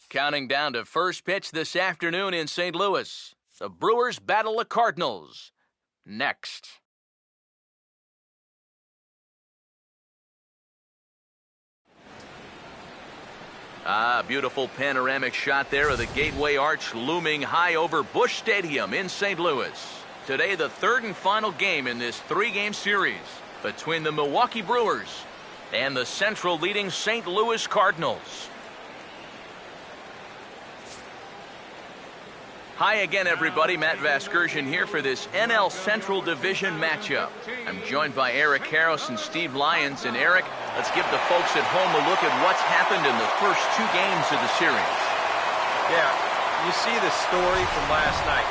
Counting down to first pitch this afternoon in St. Louis. The Brewers battle the Cardinals. Next. Beautiful panoramic shot there of the Gateway Arch looming high over Busch Stadium in St. Louis. Today, the third and final game in this three-game series between the Milwaukee Brewers and the Central leading St. Louis Cardinals. Hi again, everybody. Matt Vasgersian here for this NL Central Division matchup. I'm joined by Eric Harris and Steve Lyons. And Eric, let's give the folks at home a look at what's happened in the first two games of the series. Yeah, you see the story from last night.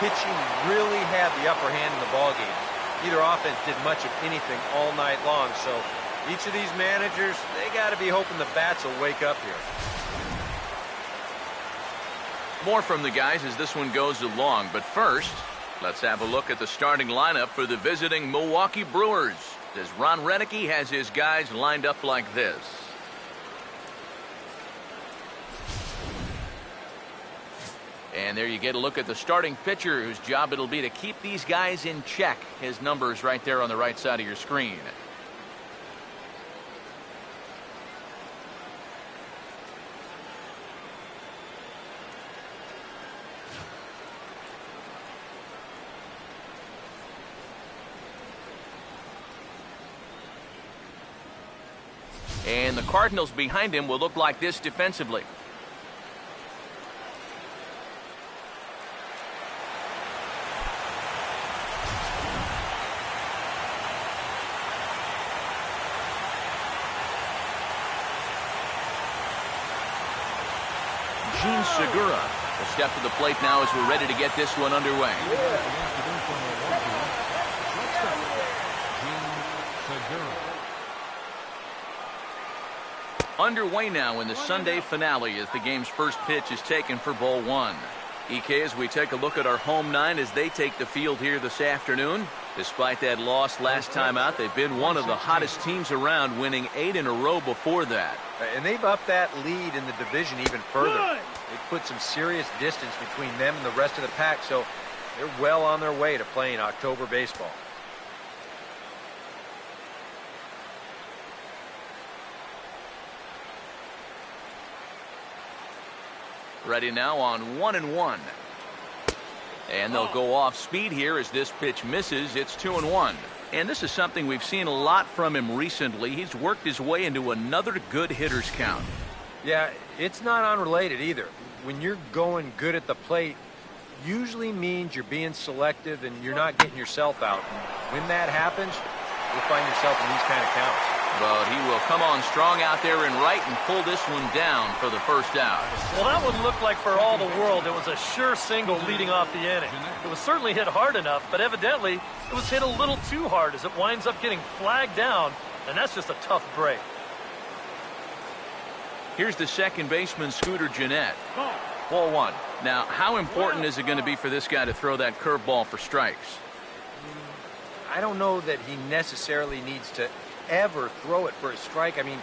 Pitching really had the upper hand in the ballgame. Neither offense did much of anything all night long. So each of these managers, they got to be hoping the bats will wake up here. More from the guys as this one goes along, but first, let's have a look at the starting lineup for the visiting Milwaukee Brewers, as Ron Renneke has his guys lined up like this. And there you get a look at the starting pitcher, whose job it'll be to keep these guys in check. His number's right there on the right side of your screen. And the Cardinals behind him will look like this defensively. Gene Segura will step to the plate now as we're ready to get this one underway. Underway now in the Sunday finale as the game's first pitch is taken for ball one. EK, as we take a look at our home nine as they take the field here this afternoon. Despite that loss last time out, they've been one of the hottest teams around, winning 8 in a row before that. And they've upped that lead in the division even further. They've put some serious distance between them and the rest of the pack, so they're well on their way to playing October baseball. Ready now on 1-1. And they'll go off speed here as this pitch misses. It's 2-1. And this is something we've seen a lot from him recently. He's worked his way into another good hitter's count. Yeah, it's not unrelated either. When you're going good at the plate, usually means you're being selective and you're not getting yourself out. When that happens, you'll find yourself in these kind of counts. But he will come on strong out there in right and pull this one down for the first out. Well, that one looked like for all the world it was a sure single leading off the inning. It was certainly hit hard enough, but evidently it was hit a little too hard as it winds up getting flagged down, and that's just a tough break. Here's the second baseman, Scooter Gennett. Ball one. Now, how important is it going to be for this guy to throw that curveball for strikes? I don't know that he necessarily needs to ever throw it for a strike. I mean,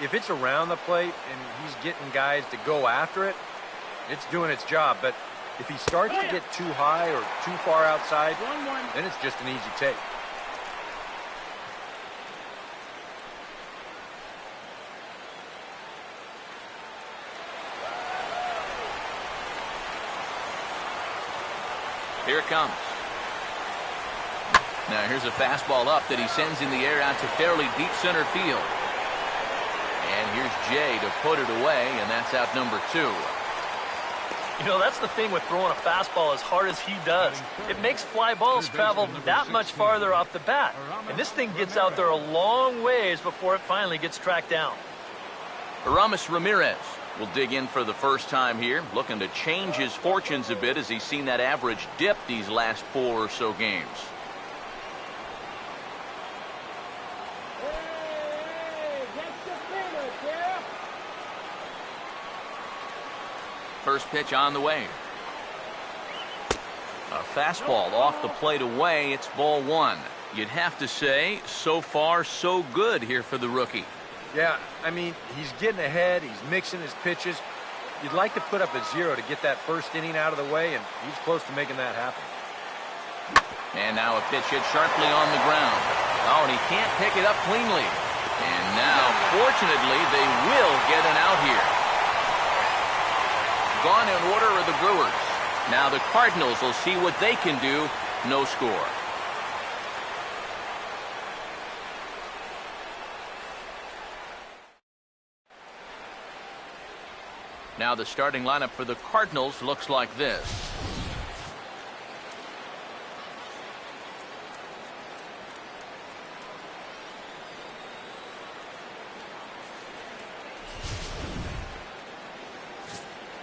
if it's around the plate and he's getting guys to go after it, it's doing its job. But if he starts to get too high or too far outside, then it's just an easy take. Here it comes. Now here's a fastball up that he sends in the air out to fairly deep center field. And here's Jay to put it away, and that's out number 2. You know, that's the thing with throwing a fastball as hard as he does. It makes fly balls travel that much farther off the bat. And this thing gets out there a long ways before it finally gets tracked down. Aramis Ramirez will dig in for the first time here, looking to change his fortunes a bit as he's seen that average dip these last 4 or so games. First pitch on the way. A fastball off the plate away. It's ball 1. You'd have to say, so far, so good here for the rookie. Yeah, I mean, he's getting ahead. He's mixing his pitches. You'd like to put up a 0 to get that first inning out of the way, and he's close to making that happen. And now a pitch hit sharply on the ground. Oh, and he can't pick it up cleanly. And now, fortunately, they will get an out here. Gone in order are the Brewers. Now the Cardinals will see what they can do. No score. Now the starting lineup for the Cardinals looks like this.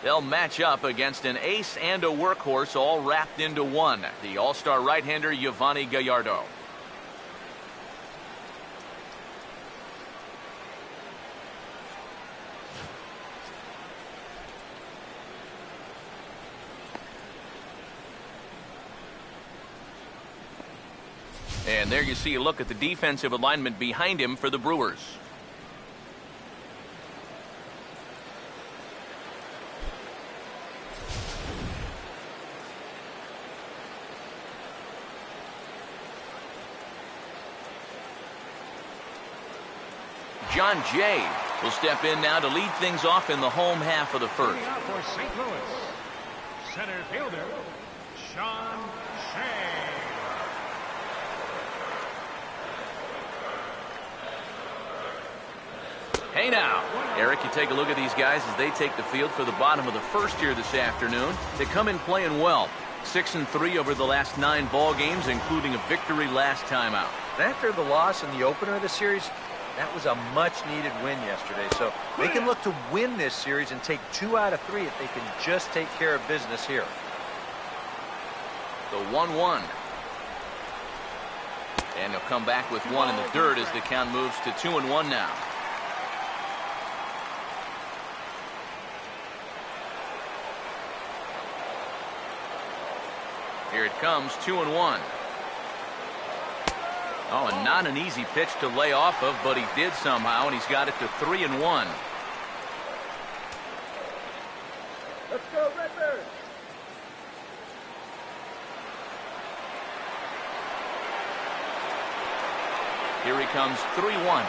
They'll match up against an ace and a workhorse all wrapped into one. The all-star right-hander Yovani Gallardo. And there you see a look at the defensive alignment behind him for the Brewers. John Jay will step in now to lead things off in the home half of the first. For St. Louis, center fielder, Sean Shea. Hey now, Eric, you take a look at these guys as they take the field for the bottom of the first here this afternoon. They come in playing well. 6-3 over the last 9 ball games, including a victory last time out. After the loss in the opener of the series, that was a much-needed win yesterday. So they can look to win this series and take 2 out of 3 if they can just take care of business here. The 1-1. And he'll come back with 1 in the dirt as the count moves to 2-1 now. Here it comes, 2-1. Oh, and not an easy pitch to lay off of, but he did somehow, and he's got it to 3-1. Let's go, Redbird! Here he comes, 3-1.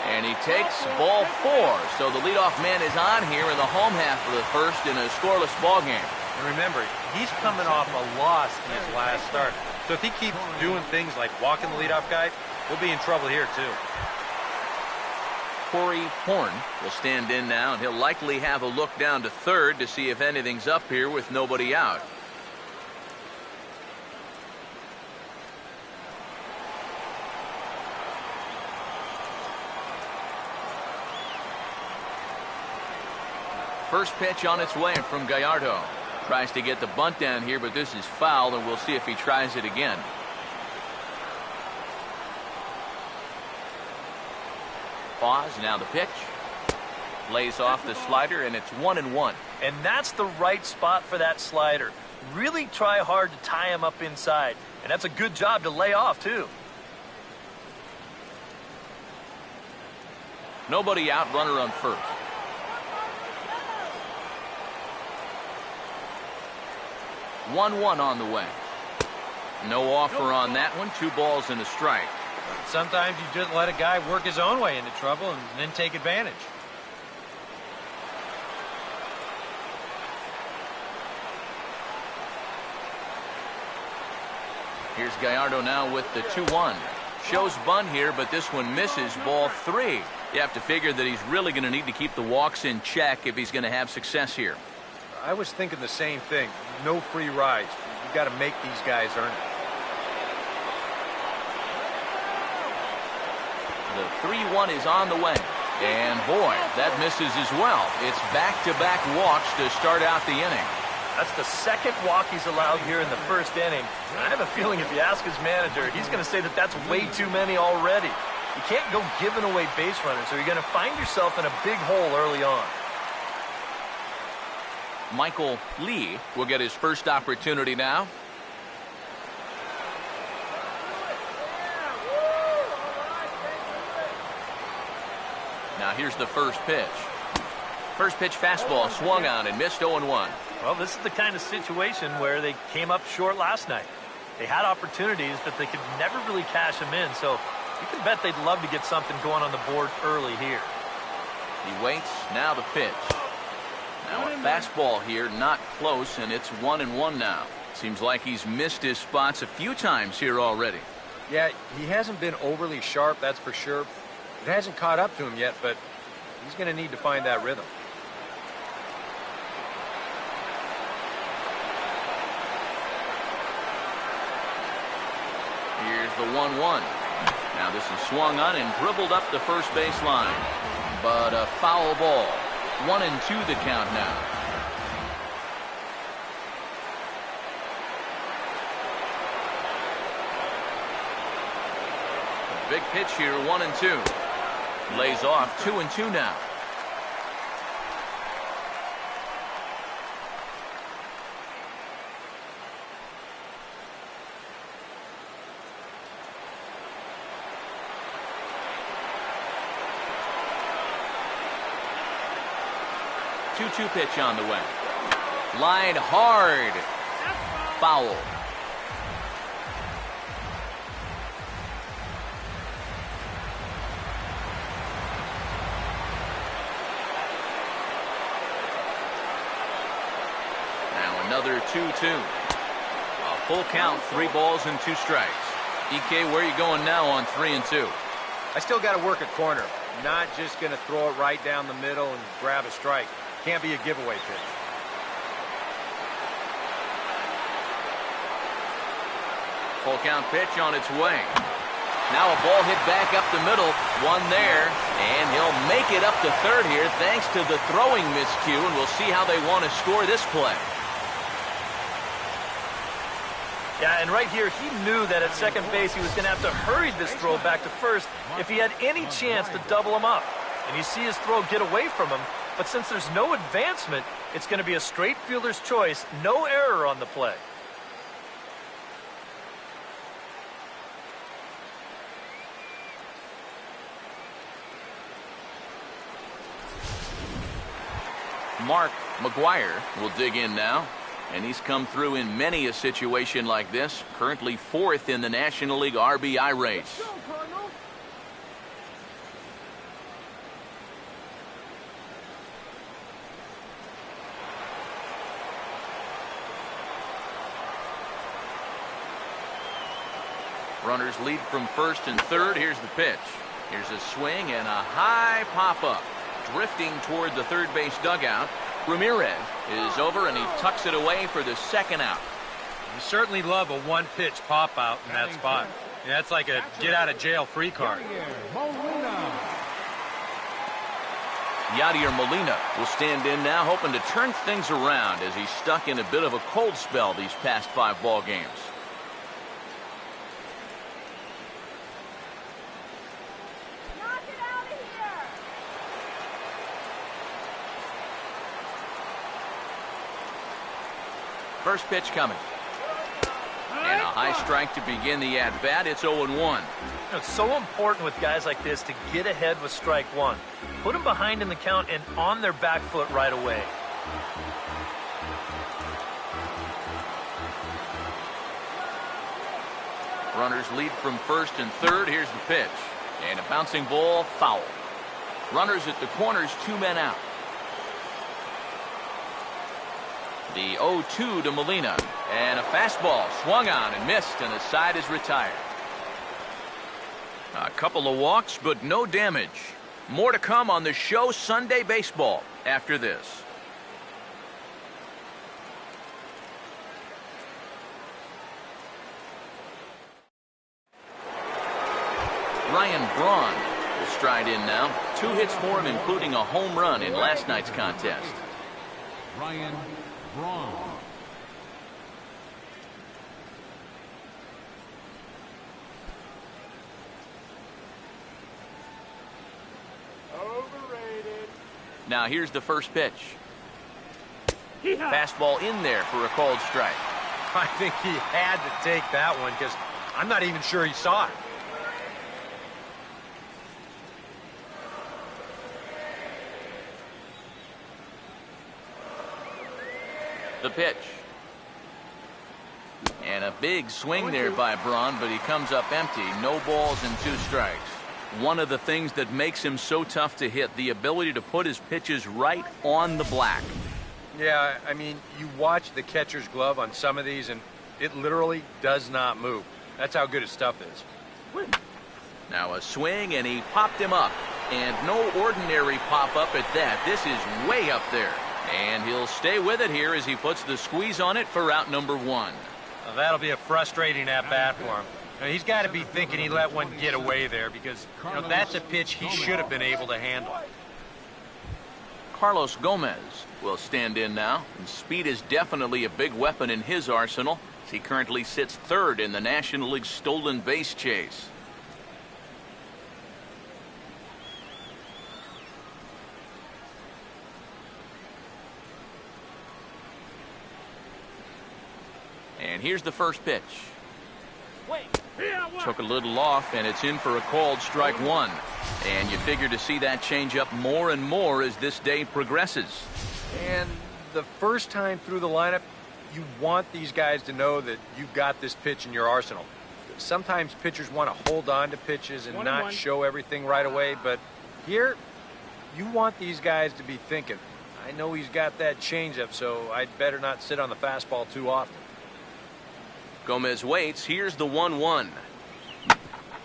And he takes ball 4. So the leadoff man is on here in the home half of the first in a scoreless ball game. And remember, he's coming off a loss in his last start. So if he keeps doing things like walking the leadoff guy, we'll be in trouble here too. Corey Horn will stand in now, and he'll likely have a look down to third to see if anything's up here with nobody out. First pitch on its way from Gallardo. Tries to get the bunt down here, but this is foul, and we'll see if he tries it again. Pause, now the pitch. Lays off the slider, and it's 1-1. And that's the right spot for that slider. Really try hard to tie him up inside. And that's a good job to lay off, too. Nobody out, runner on first. One on the way. No offer on that one. 2 balls and a strike. Sometimes you just let a guy work his own way into trouble and then take advantage. Here's Gallardo now with the 2-1. Shows bunt here, but this one misses, ball 3. You have to figure that he's really going to need to keep the walks in check if he's going to have success here. I was thinking the same thing. No free rides. You've got to make these guys earn it. The 3-1 is on the way. And boy, that misses as well. It's back-to-back walks to start out the inning. That's the second walk he's allowed here in the first inning. I have a feeling if you ask his manager, he's going to say that that's way too many already. You can't go giving away base runners, or you're going to find yourself in a big hole early on. Michael Lee will get his first opportunity now. Now here's the first pitch. First pitch fastball swung on and missed 0-1. Well, this is the kind of situation where they came up short last night. They had opportunities, but they could never really cash them in. So you can bet they'd love to get something going on the board early here. He waits. Now the pitch. Now a fastball here, not close, and it's 1-1 now. Seems like he's missed his spots a few times here already. Yeah, he hasn't been overly sharp, that's for sure. It hasn't caught up to him yet, but he's going to need to find that rhythm. Here's the 1-1. Now this is swung on and dribbled up the first base line. But a foul ball. 1-2 the count now. Big pitch here, 1-2. Lays off, 2-2 now. Two-two pitch on the way. Line hard. Foul. Another 2-2. A full count, 3 balls and 2 strikes. EK, where are you going now on 3-2? I still got to work a corner. Not just going to throw it right down the middle and grab a strike. Can't be a giveaway pitch. Full count pitch on its way. Now a ball hit back up the middle. One there, and he'll make it up to third here thanks to the throwing miscue, and we'll see how they want to score this play. Yeah, and right here, he knew that at second base he was going to have to hurry this throw back to first if he had any chance to double him up. And you see his throw get away from him, but since there's no advancement, it's going to be a straight fielder's choice, no error on the play. Mark McGuire will dig in now. And he's come through in many a situation like this. Currently 4th in the National League RBI race. Runners lead from first and third. Here's the pitch. Here's a swing and a high pop-up. Drifting toward the third base dugout. Ramirez is over, and he tucks it away for the second out. You certainly love a one-pitch pop-out in that spot. Yeah, that's like a get-out-of-jail-free card. Yadier Molina will stand in now, hoping to turn things around as he's stuck in a bit of a cold spell these past 5 ball games. First pitch coming. And a high strike to begin the at-bat. It's 0-1. It's so important with guys like this to get ahead with strike one. Put them behind in the count and on their back foot right away. Runners lead from first and third. Here's the pitch. And a bouncing ball, foul. Runners at the corners, 2 men out. The 0-2 to Molina. And a fastball swung on and missed, and the side is retired. A couple of walks, but no damage. More to come on the show Sunday Baseball after this. Ryan Braun will stride in now. 2 hits for him, including a home run in last night's contest. Ryan Braun. Overrated. Now here's the first pitch. Fastball in there for a called strike. I think he had to take that one because I'm not even sure he saw it. The pitch. And a big swing there by Braun, but he comes up empty. No balls and 2 strikes. One of the things that makes him so tough to hit, the ability to put his pitches right on the black. Yeah, I mean, you watch the catcher's glove on some of these, and it literally does not move. That's how good his stuff is. Now a swing, and he popped him up. And no ordinary pop-up at that. This is way up there. And he'll stay with it here as he puts the squeeze on it for out number 1. Well, that'll be a frustrating at-bat for him. Now, he's got to be thinking he let one get away there because that's a pitch he should have been able to handle. Carlos Gomez will stand in now. And speed is definitely a big weapon in his arsenal, as he currently sits 3rd in the National League stolen base chase. And here's the first pitch. Took a little off, and it's in for a called strike 1. And you figure to see that change up more and more as this day progresses. And the first time through the lineup, you want these guys to know that you've got this pitch in your arsenal. Sometimes pitchers want to hold on to pitches and not show everything right away, but here, you want these guys to be thinking, I know he's got that changeup, so I'd better not sit on the fastball too often. Gomez waits. Here's the 1-1.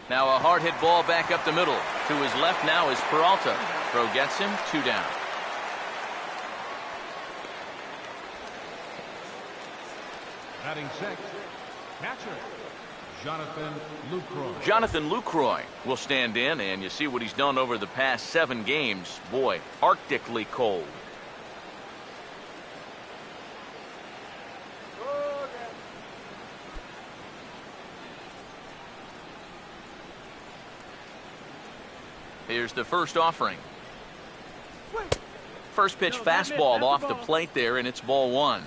Now a hard hit ball back up the middle. To his left now is Peralta. Throw gets him, 2 down. Batting 6th, catcher, Jonathan Lucroy. Jonathan Lucroy will stand in, and you see what he's done over the past 7 games. Boy, arctically cold. Here's the first offering. First pitch fastball off the plate there, and it's ball 1.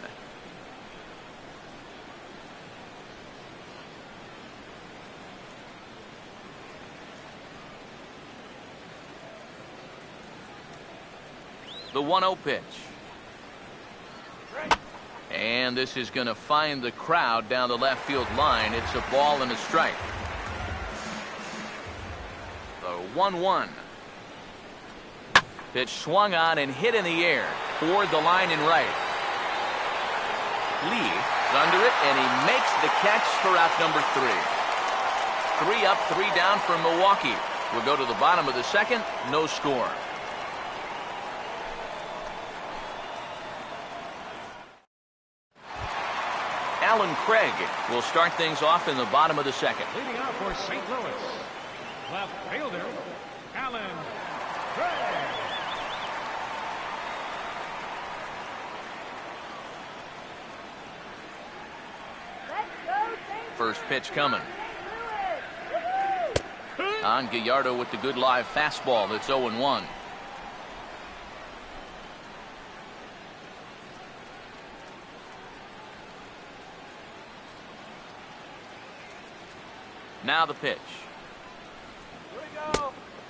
The 1-0 pitch. And this is going to find the crowd down the left field line. It's a ball and a strike. The 1-1. Pitch swung on and hit in the air toward the line in right. Lee is under it, and he makes the catch for out number 3. 3 up, 3 down for Milwaukee. We'll go to the bottom of the 2nd. No score. Alan Craig will start things off in the bottom of the 2nd. Leading off for St. Louis, left fielder, Alan Craig. First pitch coming. On Gallardo with the good live fastball. That's 0-1. Now the pitch.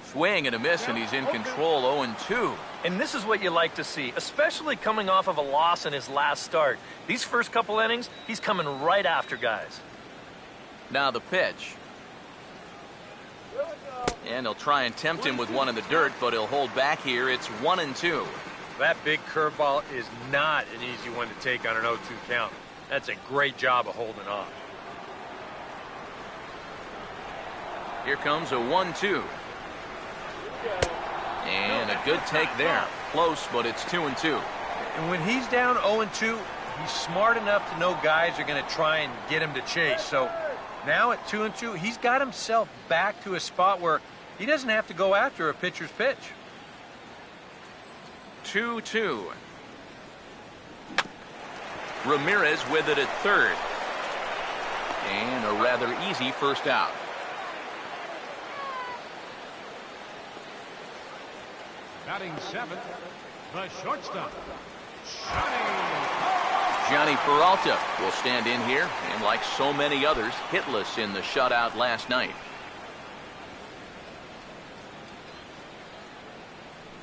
Swing and a miss, and he's in control. 0-2. And this is what you like to see, especially coming off of a loss in his last start. These first couple innings, he's coming right after guys. Now the pitch. And they'll try and tempt him with one in the dirt, but he'll hold back here. It's 1-2. That big curveball is not an easy one to take on an 0-2 count. That's a great job of holding off. Here comes a 1-2. And a good take there. Close, but it's 2-2. And when he's down 0-2, he's smart enough to know guys are going to try and get him to chase. So now at 2-2, he's got himself back to a spot where he doesn't have to go after a pitcher's pitch. 2-2. Ramirez with it at 3rd. And a rather easy first out. Batting 7th, the shortstop, Johnny Peralta will stand in here, and like so many others, hitless in the shutout last night.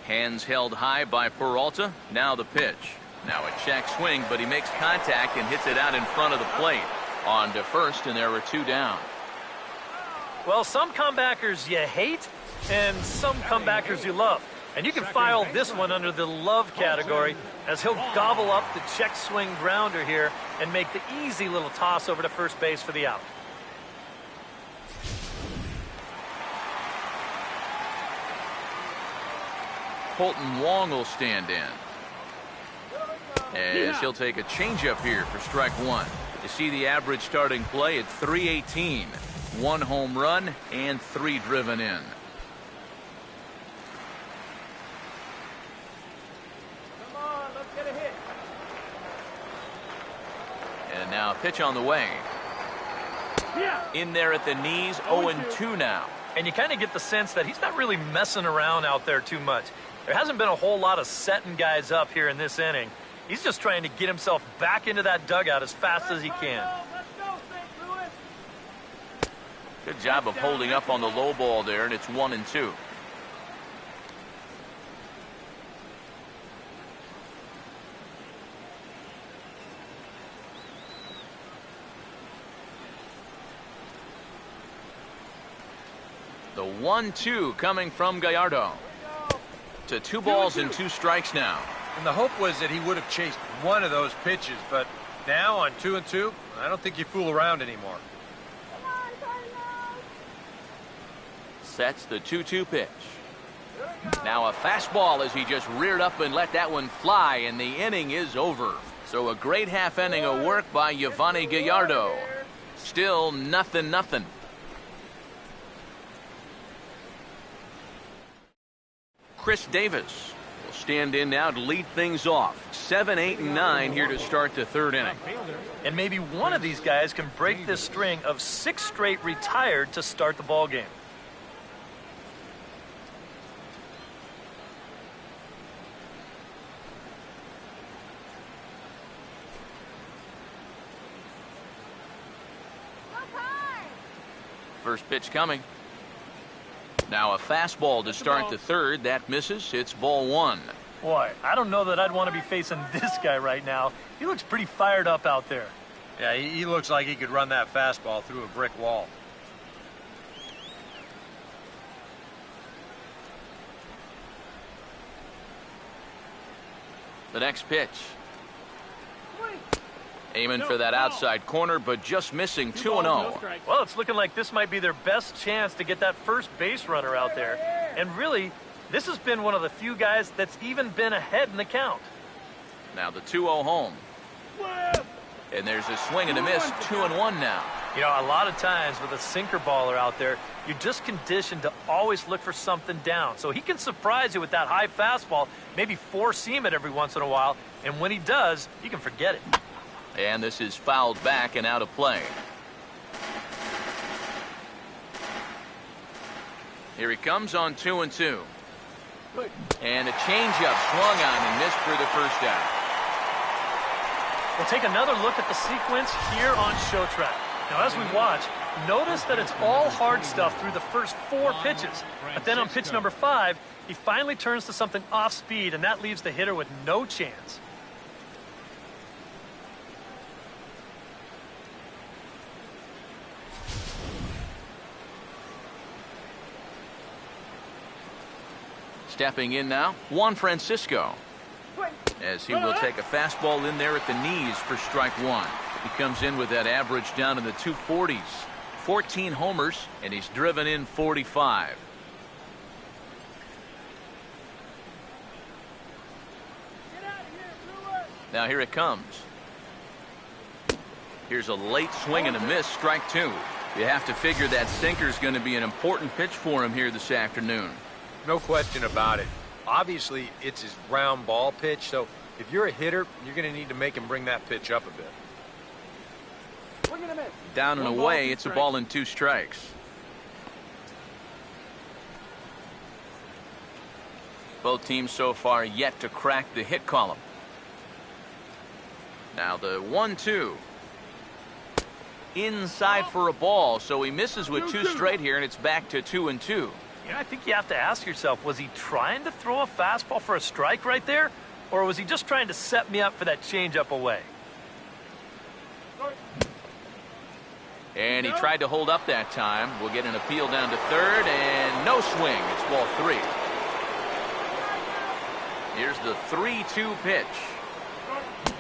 Hands held high by Peralta. Now the pitch. Now a check swing, but he makes contact and hits it out in front of the plate. On to first, and there were 2 down. Well, some comebackers you hate, and some comebackers you love. And you can file this one under the love category, as he'll gobble up the check swing grounder here and make the easy little toss over to first base for the out. Colton Wong will stand in, as he'll take a changeup here for strike 1. You see the average starting play at .318. 1 home run and 3 driven in. Come on, let's get a hit. And now a pitch on the way. In there at the knees, 0-2 now. And you kind of get the sense that he's not really messing around out there too much. There hasn't been a whole lot of setting guys up here in this inning. He's just trying to get himself back into that dugout as fast as he can. Good job of holding up on the low ball there, and it's 1-2. The 1-2 coming from Gallardo. To 2 balls and 2 strikes now. And the hope was that he would have chased one of those pitches, but now on 2-2, I don't think you fool around anymore. Sets the 2-2 pitch. Now a fastball as he just reared up and let that one fly, and the inning is over. So a great half inning of work by Yovani Gallardo. Still 0-0. Chris Davis will stand in now to lead things off. 7, 8, and 9 here to start the 3rd inning. And maybe one of these guys can break this string of 6 straight retired to start the ball game. First pitch coming. Now a fastball to start the 3rd. That misses. It's ball 1. Boy, I don't know that I'd want to be facing this guy right now. He looks pretty fired up out there. Yeah, he looks like he could run that fastball through a brick wall. The next pitch. Aiming for that outside corner, but just missing 2-0. Well, it's looking like this might be their best chance to get that first base runner out there. And really, this has been one of the few guys that's even been ahead in the count. Now the 2-0 home. And there's a swing and a miss. 2-1 now. You know, a lot of times with a sinker baller out there, you're just conditioned to always look for something down. So he can surprise you with that high fastball, maybe four-seam it every once in a while. And when he does, you can forget it. And this is fouled back and out of play. Here he comes on 2-2. And a changeup swung on and missed for the first out. We'll take another look at the sequence here on Show Track. Now, as we watch, notice that it's all hard stuff through the first 4 pitches. But then on pitch number 5, he finally turns to something off speed, and that leaves the hitter with no chance. Stepping in now, Juan Francisco, as he will take a fastball in there at the knees for strike 1. He comes in with that average down in the 240s. 14 homers, and he's driven in 45. Now here it comes. Here's a late swing and a miss, strike 2. You have to figure that sinker's going to be an important pitch for him here this afternoon. No question about it. Obviously, it's his ground ball pitch, so if you're a hitter, you're going to need to make him bring that pitch up a bit. Down and away, it's a ball and 2 strikes. Both teams so far yet to crack the hit column. Now the 1-2. Inside for a ball, so he misses with 2 straight here, and it's back to 2-2. You know, I think you have to ask yourself, was he trying to throw a fastball for a strike right there? or was he just trying to set me up for that changeup away? And he tried to hold up that time. We'll get an appeal down to third, and no swing. It's ball 3. Here's the 3-2 pitch.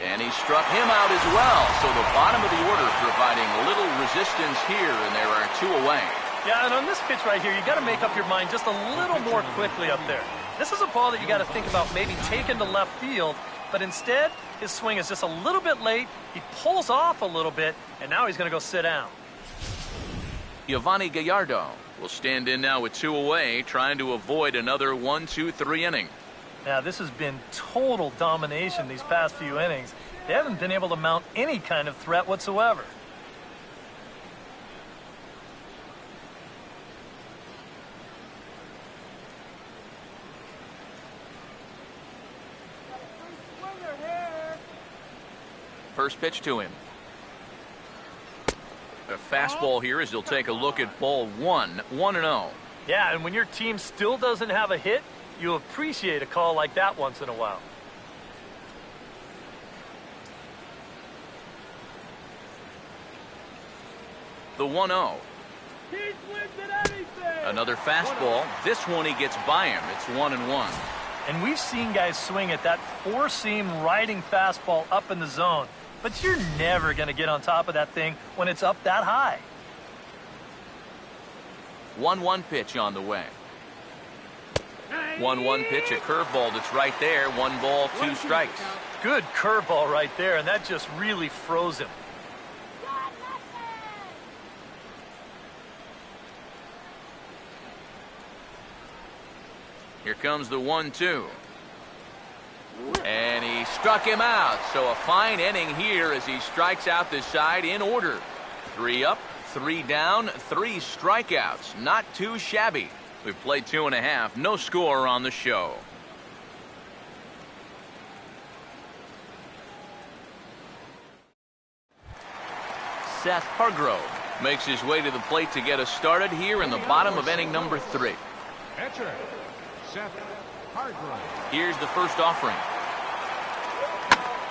And he struck him out as well. So the bottom of the order providing little resistance here, and there are 2 away. Yeah, and on this pitch right here, you got to make up your mind just a little more quickly up there. This is a ball that you got to think about maybe taking to left field, but instead, his swing is just a little bit late. He pulls off a little bit, and now he's going to go sit down. Yovani Gallardo will stand in now with 2 away, trying to avoid another 1-2-3 inning. Now, this has been total domination these past few innings. They haven't been able to mount any kind of threat whatsoever. First pitch to him. A fastball here as he'll take a look at ball 1, 1-0. Yeah, and when your team still doesn't have a hit, you appreciate a call like that once in a while. The 1-0. Another fastball. This one he gets by him. It's 1-1. And we've seen guys swing at that 4-seam riding fastball up in the zone. But you're never going to get on top of that thing when it's up that high. 1-1 pitch on the way. 1-1 pitch, a curveball that's right there. 1 ball, 2 strikes. Good curveball right there, and that just really froze him. Here comes the 1-2. And he struck him out. So a fine inning here as he strikes out this side in order. 3 up, 3 down, 3 strikeouts. Not too shabby. We've played 2.5. No score on the show. Seth Hargrove makes his way to the plate to get us started here in the bottom of inning number 3. Catcher, Seth Hargrove. Here's the first offering.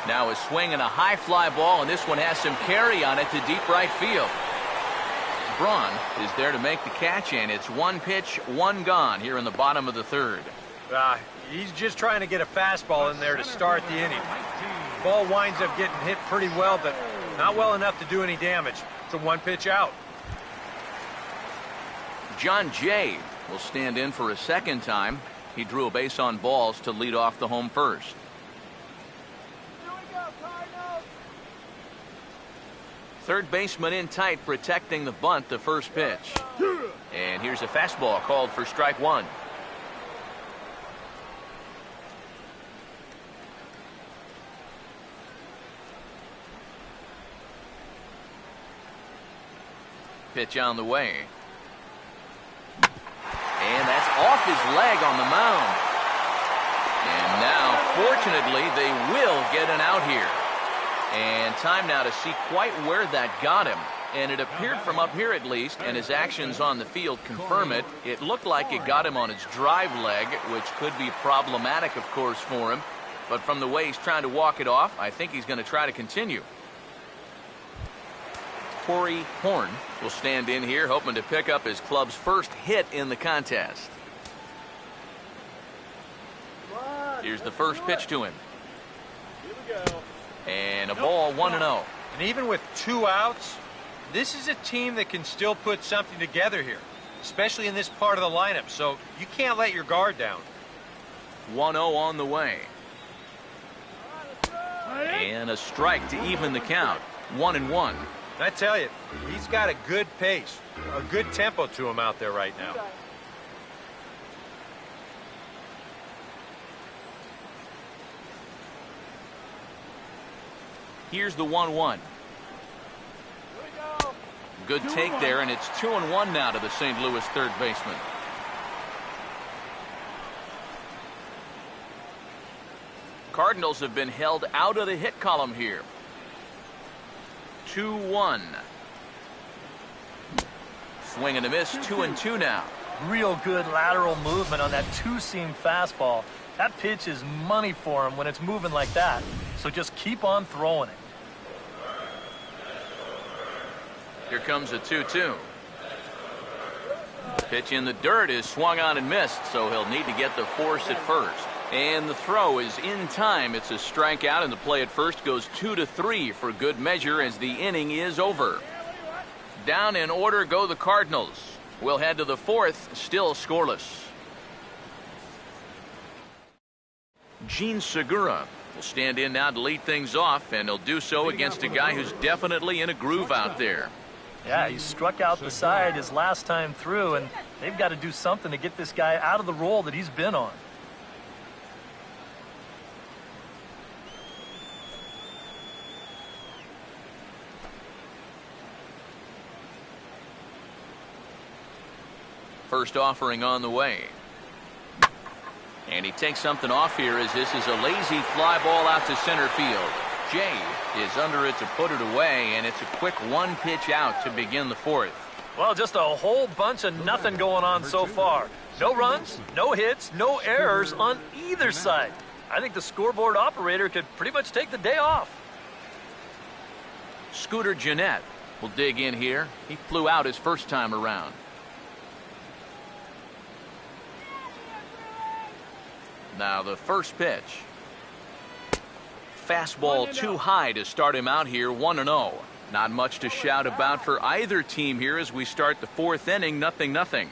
Now a swing and a high fly ball, and this one has some carry on it to deep right field. Braun is there to make the catch, and it's 1 pitch, 1 gone here in the bottom of the 3rd. He's just trying to get a fastball in there to start the inning. Ball winds up getting hit pretty well, but not well enough to do any damage. It's a 1 pitch out. John Jay will stand in for a second time. He drew a base on balls to lead off the home first. Third baseman in tight, protecting the bunt, the first pitch. And here's a fastball called for strike 1. Pitch on the way. And that's off his leg on the mound. And now, fortunately, they will get an out here. And time now to see quite where that got him. And it appeared from up here at least, and his actions on the field confirm it. It looked like it got him on his drive leg, which could be problematic, of course, for him. But from the way he's trying to walk it off, I think he's going to try to continue. Corey Horn will stand in here, hoping to pick up his club's first hit in the contest. Here's the first pitch to him. And a ball, 1-0. And even with 2 outs, this is a team that can still put something together here, especially in this part of the lineup. So you can't let your guard down. 1-0 on the way. And a strike to even the count. 1-1. I tell you, he's got a good pace, a good tempo to him out there right now. Here's the 1-1. Good take there, and it's 2-1 now to the St. Louis third baseman. Cardinals have been held out of the hit column here. 2-1. Swing and a miss, 2-2 now. Real good lateral movement on that two-seam fastball. That pitch is money for him when it's moving like that. So just keep on throwing it. Here comes a 2-2. Pitch in the dirt is swung on and missed, so he'll need to get the force at first. And the throw is in time. It's a strikeout, and the play at first goes 2-3 for good measure as the inning is over. Down in order go the Cardinals. We'll head to the fourth, still scoreless. Gene Segura will stand in now to lead things off, and he'll do so against a guy who's definitely in a groove out there. Yeah, he struck out the side his last time through, and they've got to do something to get this guy out of the role that he's been on. First offering on the way. And he takes something off here as this is a lazy fly ball out to center field. Jay is under it to put it away, and it's a quick one pitch out to begin the fourth. Well, just a whole bunch of nothing going on so far. No runs, no hits, no errors on either side. I think the scoreboard operator could pretty much take the day off. Scooter Gennett will dig in here. He flew out his first time around. Now the first pitch. Fastball too high to start him out here, 1-0. Not much to shout about for either team here as we start the fourth inning, 0-0.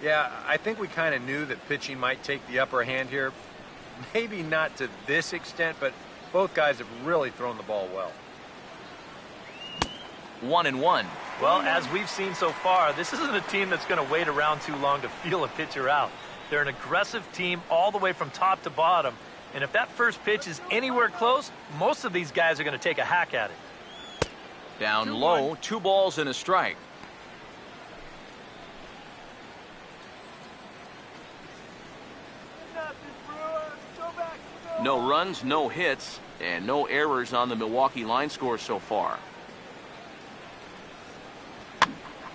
Yeah, I think we kind of knew that pitching might take the upper hand here. Maybe not to this extent, but both guys have really thrown the ball well. 1-1. Well, as we've seen so far, this isn't a team that's going to wait around too long to feel a pitcher out. They're an aggressive team all the way from top to bottom. And if that first pitch is anywhere close, most of these guys are going to take a hack at it. Down low, 2 balls and a strike. No runs, no hits, and no errors on the Milwaukee line score so far.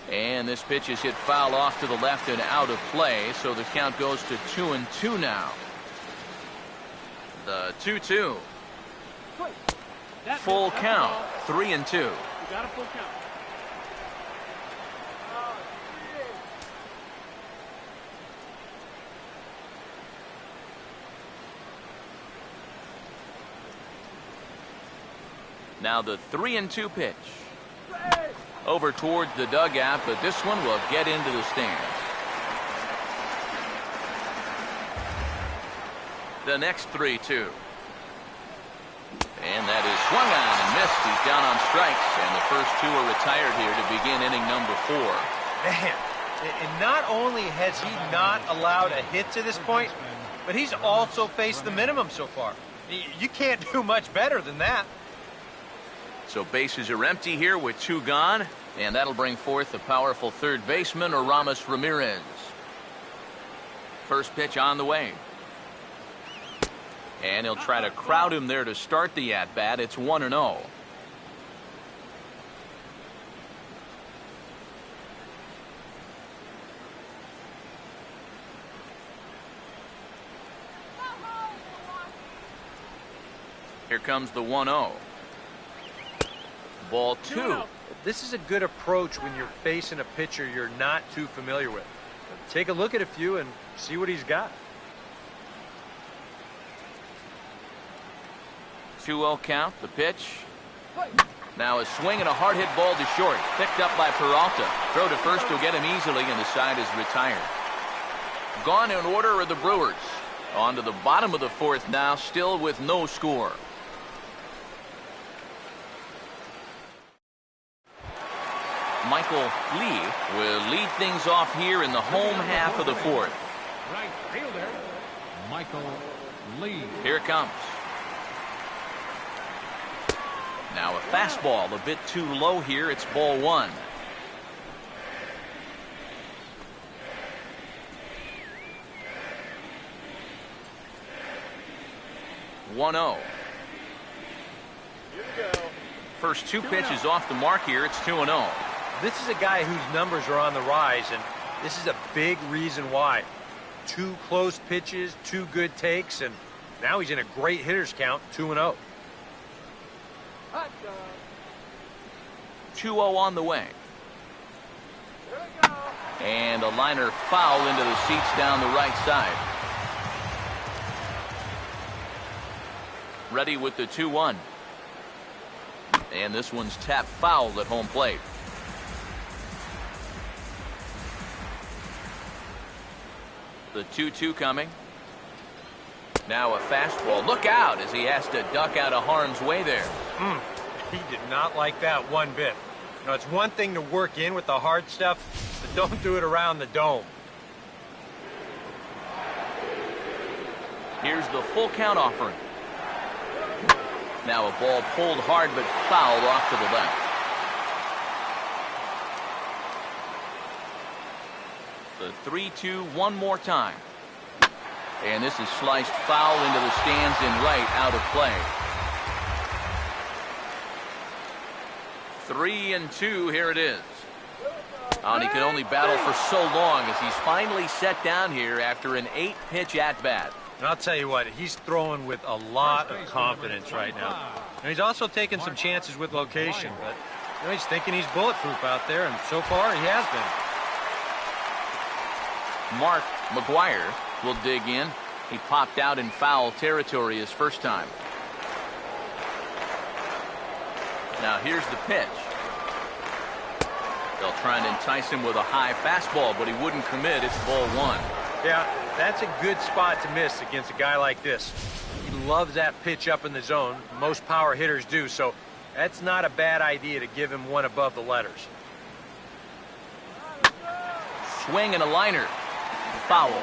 And this pitch is hit foul off to the left and out of play, so the count goes to 2-2 now. The 2-2. Full count, 3-2. You got a full count. Now the 3-2 pitch. Over towards the dugout, but this one will get into the stands. The next 3-2. And that is swung on and missed. He's down on strikes, and the first 2 are retired here to begin inning number 4. Man, and not only has he not allowed a hit to this point, but he's also faced the minimum so far. You can't do much better than that. So bases are empty here with 2 gone, and that'll bring forth the powerful third baseman, Aramis Ramirez. First pitch on the way. And he'll try to crowd him there to start the at-bat. It's 1-0. Here comes the 1-0. Ball 2. This is a good approach when you're facing a pitcher you're not too familiar with. Take a look at a few and see what he's got. 2-0 count, the pitch. Now a swing and a hard hit ball to short. Picked up by Peralta. Throw to first will get him easily, and the side is retired. Gone in order are the Brewers. On to the bottom of the fourth now, still with no score. Michael Lee will lead things off here in the home half of the fourth. Right fielder, Michael Lee. Here it comes. Now a fastball a bit too low here. It's ball 1. First 2 pitches off the mark here. It's 2-0. This is a guy whose numbers are on the rise, and This is a big reason why. 2 close pitches, 2 good takes, and now he's in a great hitter's count, 2-0. 2-0 on the way. And a liner foul into the seats down the right side. Ready with the 2-1. And this one's tapped foul at home plate. The 2-2 coming. Now a fastball. Look out as he has to duck out of harm's way there. He did not like that one bit. You know, it's one thing to work in with the hard stuff, but don't do it around the dome. Here's the full count offering. Now a ball pulled hard but fouled off to the left. The 3-2 one more time. And this is sliced foul into the stands in right, out of play. 3-2, here it is. And he can only battle for so long as he's finally set down here after an 8-pitch at-bat. And I'll tell you what, he's throwing with a lot of confidence right now. And he's also taking some chances with location, but you know, he's thinking he's bulletproof out there, and so far he has been. Mark McGuire will dig in. He popped out in foul territory his first time. Now here's the pitch. They'll try and entice him with a high fastball, but he wouldn't commit. It's ball 1. Yeah, that's a good spot to miss against a guy like this. He loves that pitch up in the zone. Most power hitters do, so that's not a bad idea to give him one above the letters. Swing and a liner. Foul.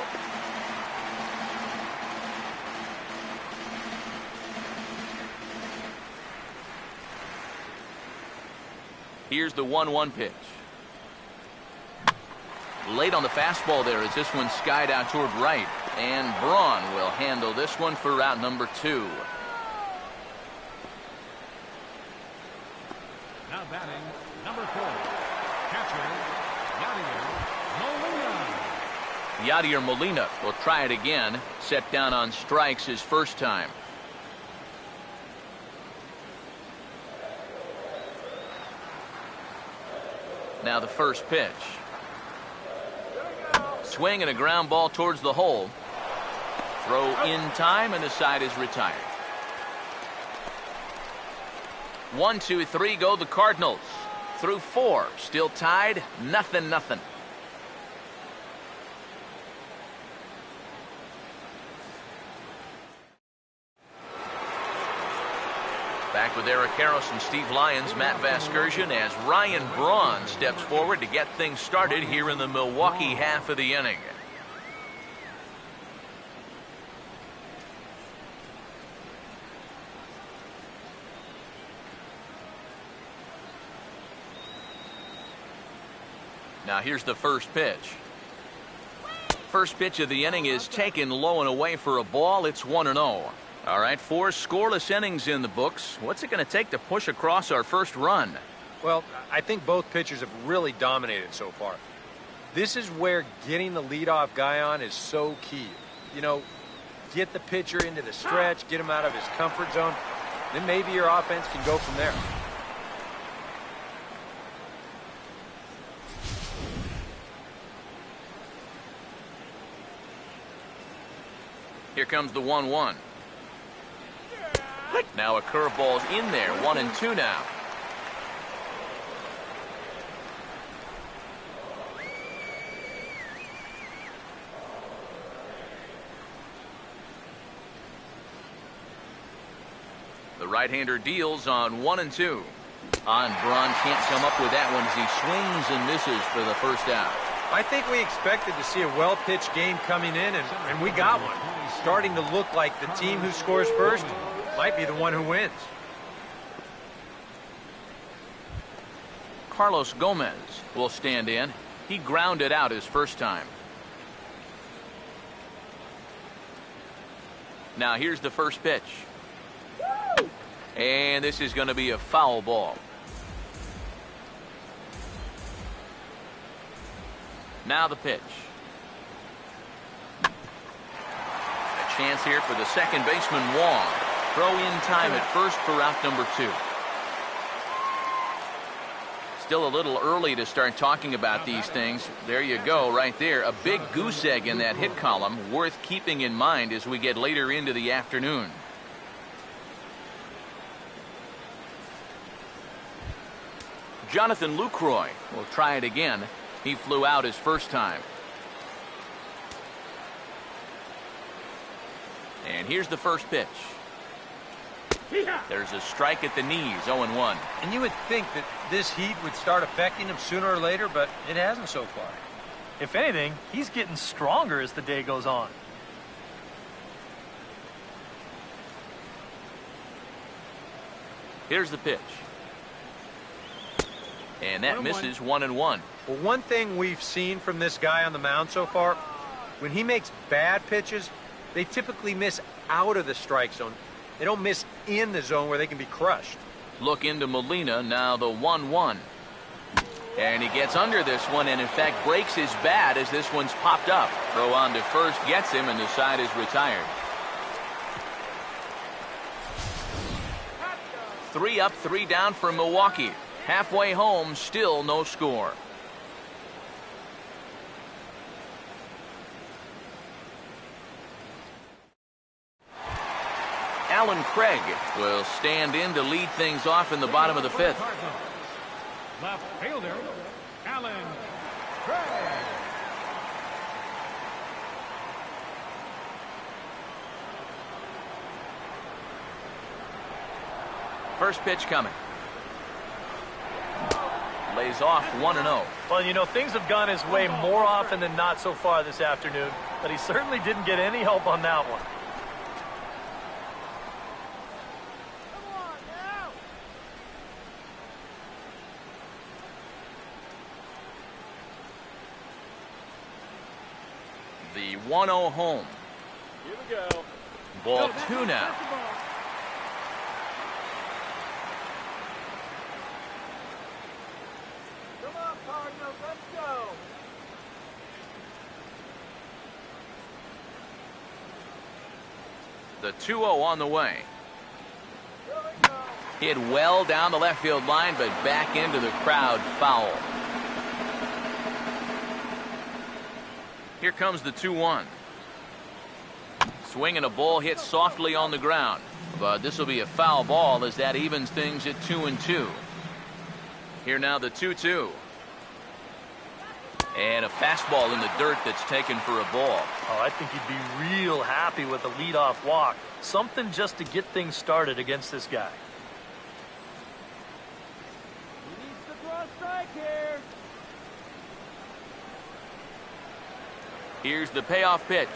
Here's the 1-1 pitch. Late on the fastball there as this one skied out toward right. And Braun will handle this one for route number 2. Now batting, number 4, catcher, Yadier Molina. Yadier Molina will try it again. Set down on strikes his first time. Now the first pitch. Swing and a ground ball towards the hole. Throw in time and the side is retired. 1, 2, 3 go the Cardinals. Through 4. Still tied. 0-0. Back with Eric Harris and Steve Lyons, Matt Vasgersian, as Ryan Braun steps forward to get things started here in the Milwaukee half of the inning. Now here's the first pitch. First pitch of the inning is taken low and away for a ball. It's 1-0. All right, 4 scoreless innings in the books. What's it going to take to push across our first run? Well, I think both pitchers have really dominated so far. This is where getting the leadoff guy on is so key. You know, get the pitcher into the stretch, get him out of his comfort zone, then maybe your offense can go from there. Here comes the 1-1. Now a curveball's in there. 1-2 now. The right-hander deals on 1-2. Braun can't come up with that one as he swings and misses for the first out. I think we expected to see a well-pitched game coming in, and we got one. Starting to look like the team who scores first might be the one who wins. Carlos Gomez will stand in. He grounded out his first time. Now here's the first pitch. And this is going to be a foul ball. Now the pitch. A chance here for the second baseman, Wong. Throw in time at first for out number 2. Still a little early to start talking about these things. There you go, right there. A big goose egg in that hit column, worth keeping in mind as we get later into the afternoon. Jonathan Lucroy will try it again. He flew out his first time. And here's the first pitch. There's a strike at the knees, 0-1. And you would think that this heat would start affecting him sooner or later, but it hasn't so far. If anything, he's getting stronger as the day goes on. Here's the pitch. And that misses 1-1. Well, one thing we've seen from this guy on the mound so far, when he makes bad pitches, they typically miss out of the strike zone. They don't miss in the zone where they can be crushed. Look into Molina, now the 1-1. And he gets under this one and in fact breaks his bat as this one's popped up. Throw on to first gets him and the side is retired. 3 up, 3 down for Milwaukee. Halfway home, still no score. Alan Craig will stand in to lead things off in the bottom of the 5th. Left fielder, Alan Craig. First pitch coming. Lays off 1-0. Well, you know, things have gone his way more often than not so far this afternoon, but he certainly didn't get any help on that one. The 1-0 home. Here we go. Ball 2 now. Come on, Cardinals, let's go. The 2-0 on the way. Hit well down the left field line, but back into the crowd, foul. Here comes the 2-1. Swing and a ball hit softly on the ground. But this will be a foul ball as that evens things at 2-2. Here now the 2-2. And a fastball in the dirt that's taken for a ball. Oh, I think he'd be real happy with a leadoff walk. Something just to get things started against this guy. He needs to throw a strike here. Here's the payoff pitch.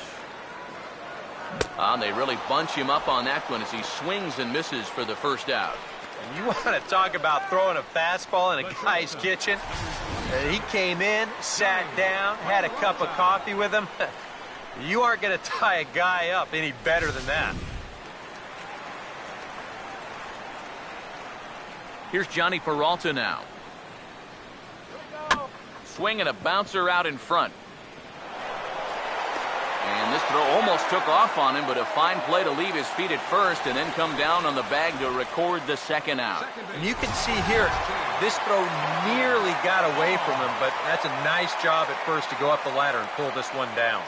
They really bunch him up on that one as he swings and misses for the first out. And you want to talk about throwing a fastball in a guy's kitchen? He came in, sat down, had a cup of coffee with him. You aren't going to tie a guy up any better than that. Here's Johnny Peralta now. Swing and a bouncer out in front. And this throw almost took off on him, but a fine play to leave his feet at first and then come down on the bag to record the second out. And you can see here, this throw nearly got away from him, but that's a nice job at first to go up the ladder and pull this one down.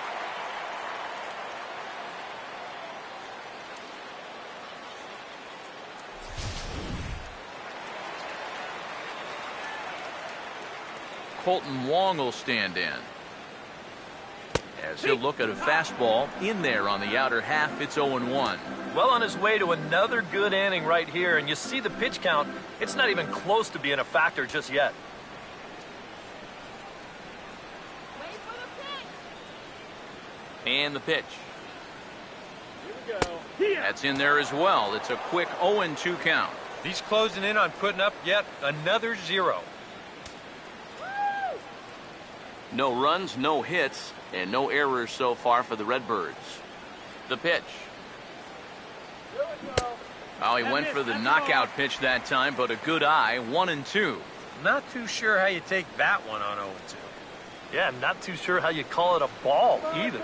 Colton Wong will stand in. As he'll look at a fastball in there on the outer half, it's 0-1. Well on his way to another good inning right here, and you see the pitch count. It's not even close to being a factor just yet. Wait for the pitch. And the pitch. Here we go. That's in there as well. It's a quick 0-2 count. He's closing in on putting up yet another 0. No runs, no hits, and no errors so far for the Redbirds. The pitch. Oh, he went for the knockout pitch that time, but a good eye, 1-2. Not too sure how you take that one on 0-2. Yeah, I'm not too sure how you call it a ball either.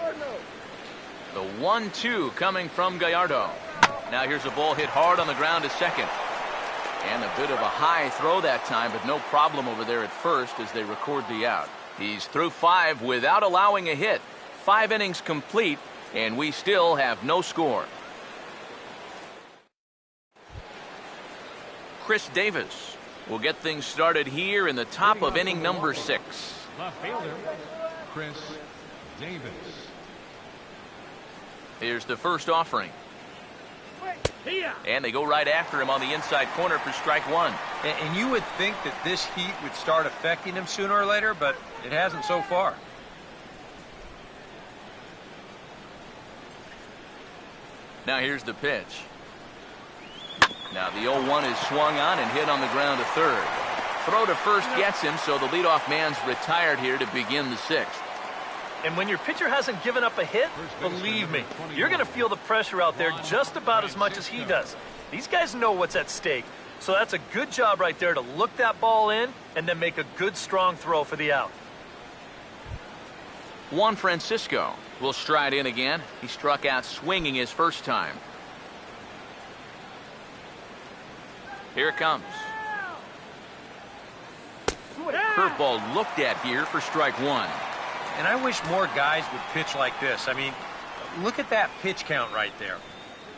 The 1-2 coming from Gallardo. Now here's a ball hit hard on the ground to second. And a bit of a high throw that time, but no problem over there at first as they record the out. He's through 5 without allowing a hit. 5 innings complete, and we still have no score. Chris Davis will get things started here in the top of inning number 6. Left fielder, Chris Davis. Here's the first offering. And they go right after him on the inside corner for strike 1. And you would think that this heat would start affecting him sooner or later, but it hasn't so far. Now here's the pitch. Now the 0-1 is swung on and hit on the ground to third. Throw to first gets him, so the leadoff man's retired here to begin the 6th. And when your pitcher hasn't given up a hit, believe me, you're going to feel the pressure out there just about as much as he does. These guys know what's at stake, so that's a good job right there to look that ball in and then make a good, strong throw for the out. Juan Francisco will stride in again. He struck out swinging his first time. Here it comes. Curveball looked at here for strike 1. And I wish more guys would pitch like this. I mean, look at that pitch count right there.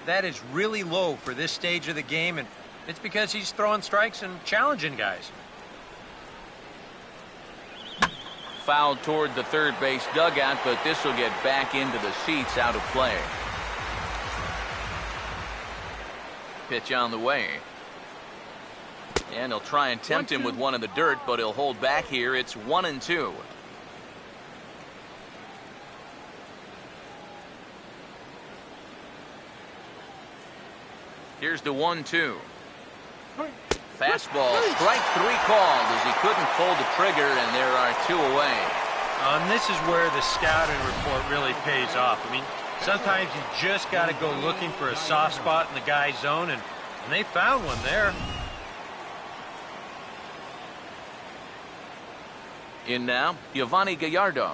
That is really low for this stage of the game, and it's because he's throwing strikes and challenging guys. Fouled toward the third base dugout, but this will get back into the seats, out of play. Pitch on the way. And he'll try and tempt him with one in the dirt, but he'll hold back here. It's 1-2. Here's the 1-2. Fastball, strike 3 called as he couldn't pull the trigger, and there are 2 away. And this is where the scouting report really pays off. I mean, sometimes you just got to go looking for a soft spot in the guy's zone, and they found one there. In now, Giovanni Gallardo.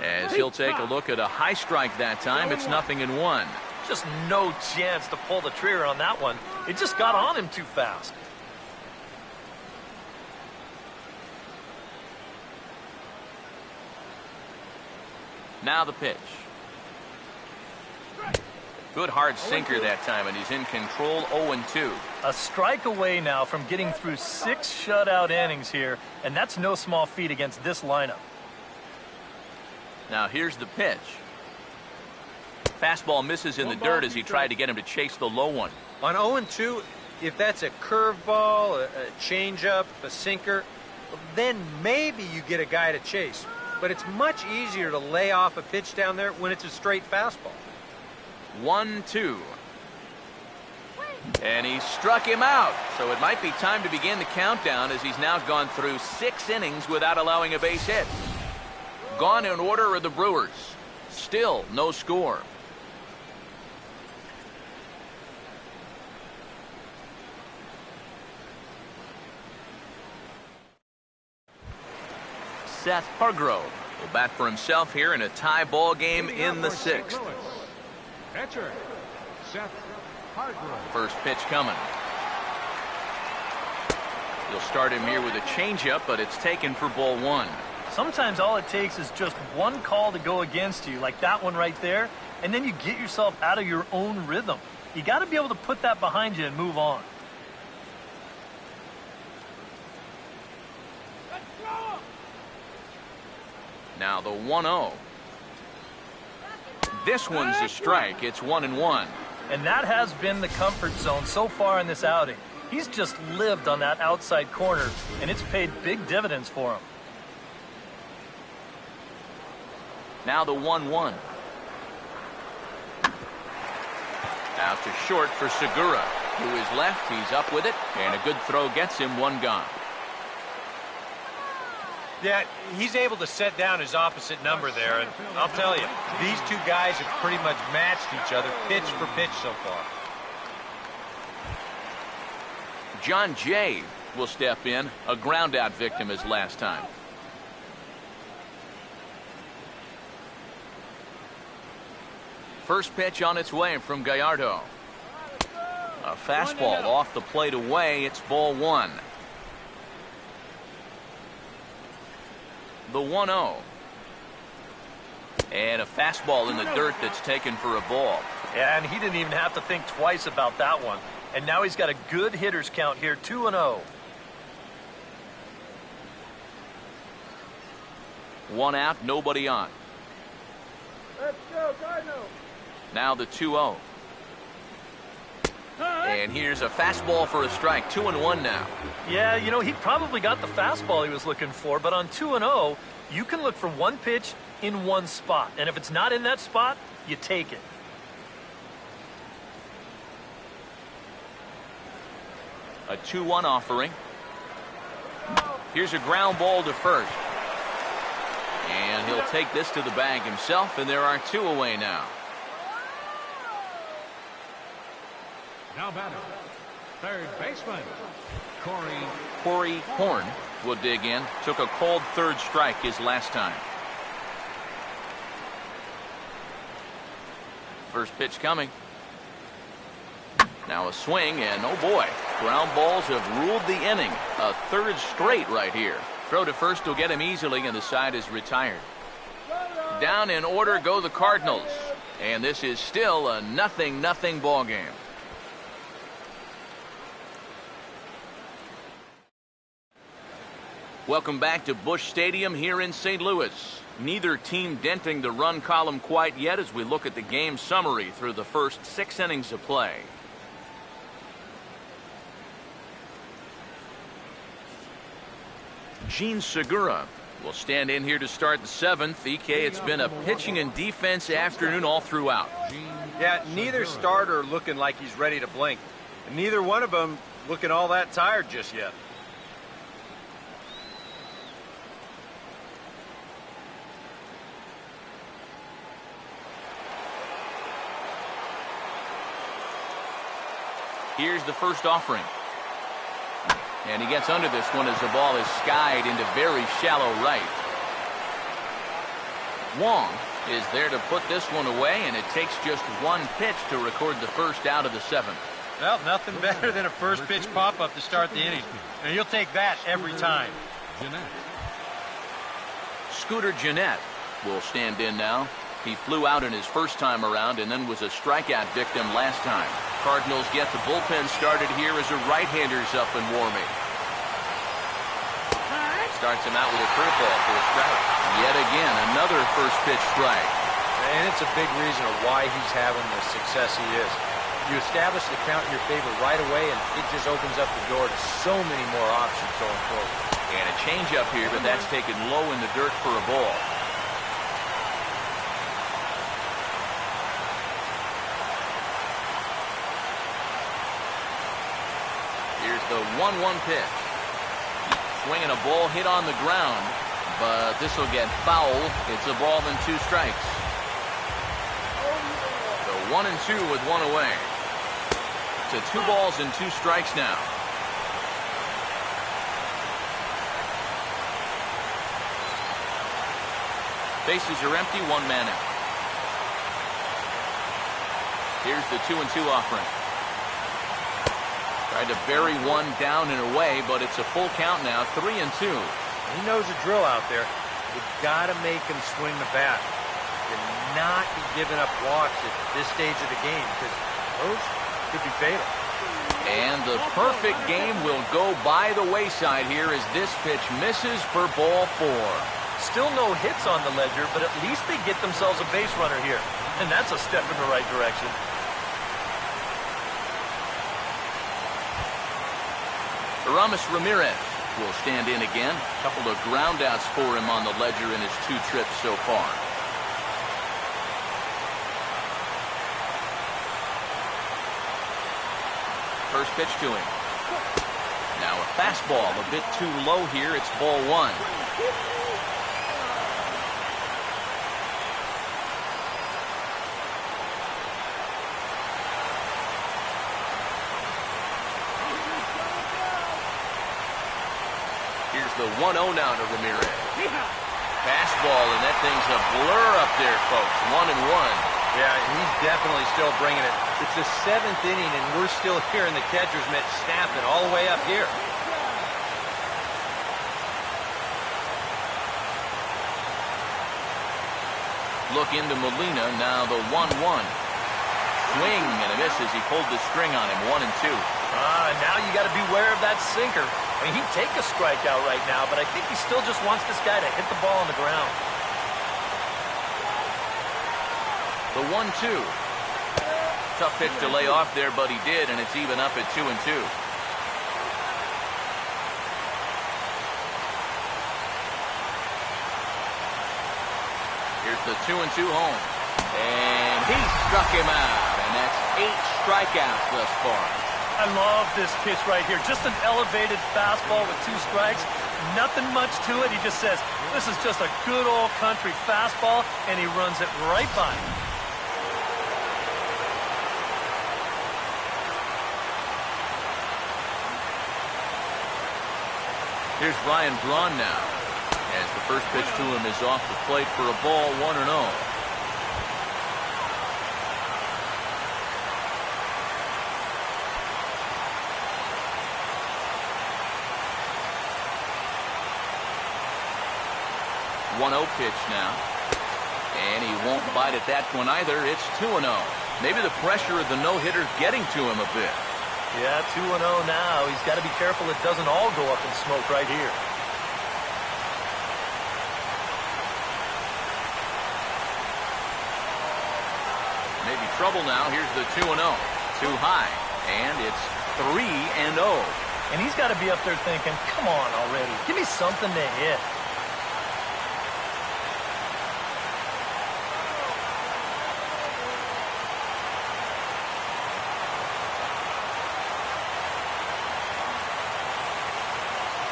As he'll take a look at a high strike that time, it's 0-1. Just no chance to pull the trigger on that one. It just got on him too fast. Now the pitch. Good hard sinker that time, and he's in control. 0-2. A strike away now from getting through 6 shutout innings here, and that's no small feat against this lineup. Now here's the pitch. Fastball misses in the dirt as he tried to get him to chase the low one. On 0-2, if that's a curveball, a changeup, a sinker, then maybe you get a guy to chase. But it's much easier to lay off a pitch down there when it's a straight fastball. 1-2. And he struck him out. So it might be time to begin the countdown, as he's now gone through 6 innings without allowing a base hit. Gone in order are the Brewers. Still no score. Seth Hargrove will bat for himself here in a tie ball game in the 6th. Catcher, Seth Hargrove. First pitch coming. You'll start him here with a changeup, but it's taken for ball 1. Sometimes all it takes is just one call to go against you, like that one right there, and then you get yourself out of your own rhythm. You got to be able to put that behind you and move on. Now the 1-0. This one's a strike. It's 1-1. And that has been the comfort zone so far in this outing. He's just lived on that outside corner, and it's paid big dividends for him. Now the 1-1. Out to short for Segura. To his left, he's up with it, and a good throw gets him 1 gone. Yeah, he's able to set down his opposite number there, and I'll tell you, these 2 guys have pretty much matched each other pitch for pitch so far. John Jay will step in, a ground-out victim as last time. first pitch on its way from Gallardo. A fastball off the plate away. It's ball one. The 1-0. And a fastball in the dirt that's taken for a ball. Yeah, and he didn't even have to think twice about that one. And now he's got a good hitters count here, 2-0. One out, nobody on. Let's go, Cardinals. Now the 2-0. And here's a fastball for a strike. 2-1 now. Yeah, you know, he probably got the fastball he was looking for, but on 2-0, you can look for one pitch in one spot. And if it's not in that spot, you take it. A 2-1 offering. Here's a ground ball to first. And he'll take this to the bag himself, and there are two away now. Now batter, third baseman, Corey Horn will dig in. Took a called third strike his last time. First pitch coming. Now a swing, and oh boy, ground balls have ruled the inning. A third straight right here. Throw to first will get him easily, and the side is retired. Down in order go the Cardinals. And this is still a 0-0 ball game. Welcome back to Busch Stadium here in St. Louis. Neither team denting the run column quite yet as we look at the game summary through the first 6 innings of play. Gene Segura will stand in here to start the 7th. EK, it's been a pitching and defense afternoon all throughout. Yeah, neither starter looking like he's ready to blink. And neither one of them looking all that tired just yet. Here's the first offering. And he gets under this one as the ball is skied into very shallow right. Wong is there to put this one away, and it takes just one pitch to record the first out of the 7th. Well, nothing better than a first pitch pop-up to start the inning. And you'll take that every time. Scooter Gennett will stand in now. He flew out in his first time around and then was a strikeout victim last time. Cardinals get the bullpen started here as a right-hander's up and warming. Starts him out with a curveball for a strike. Yet again, another first pitch strike. And it's a big reason of why he's having the success he is. You establish the count in your favor right away, and it just opens up the door to so many more options going forward. And a changeup here, but that's taken low in the dirt for a ball. Here's the 1-1 pitch. Swinging a ball hit on the ground, but this will get foul. It's a ball and 2 strikes. So 1-2 with one away. To 2 balls and 2 strikes now. Bases are empty, 1 man out. Here's the 2-2 offering. Tried to bury one down and away, but it's a full count now, 3-2. He knows the drill out there. You've got to make him swing the bat. You're not be giving up walks at this stage of the game, because those could be fatal. And the perfect game will go by the wayside here as this pitch misses for ball 4. Still no hits on the ledger, but at least they get themselves a base runner here. And that's a step in the right direction. Aramis Ramirez will stand in again. A couple of ground outs for him on the ledger in his 2 trips so far. First pitch to him. Now a fastball a bit too low here. It's ball 1. Here's the 1-0 now to Ramirez. Fastball, and that thing's a blur up there, folks. 1-1. Yeah, he's definitely still bringing it. It's the 7th inning, and we're still hearing the catcher's mitt snapping all the way up here. Look into Molina, now the 1-1. Swing and a miss as he pulled the string on him, 1-2. Now you got to beware of that sinker. I mean, he'd take a strikeout right now, but I think he still just wants this guy to hit the ball on the ground. The 1-2. Tough pitch to lay off there, but he did, and it's even up at 2-2. Here's the 2-2 home. And he struck him out, and that's 8 strikeouts thus far. I love this pitch right here. Just an elevated fastball with 2 strikes. Nothing much to it. He just says, this is just a good old country fastball, and he runs it right by him. Here's Ryan Braun now, as the first pitch to him is off the plate for a ball, 1-0. Pitch now, and he won't bite at that one either. It's 2-0. Maybe the pressure of the no-hitter getting to him a bit. Yeah, 2-0 now. He's got to be careful it doesn't all go up in smoke right here. Maybe trouble now. Here's the 2-0. Too high, and it's 3-0. And he's got to be up there thinking, come on already. Give me something to hit.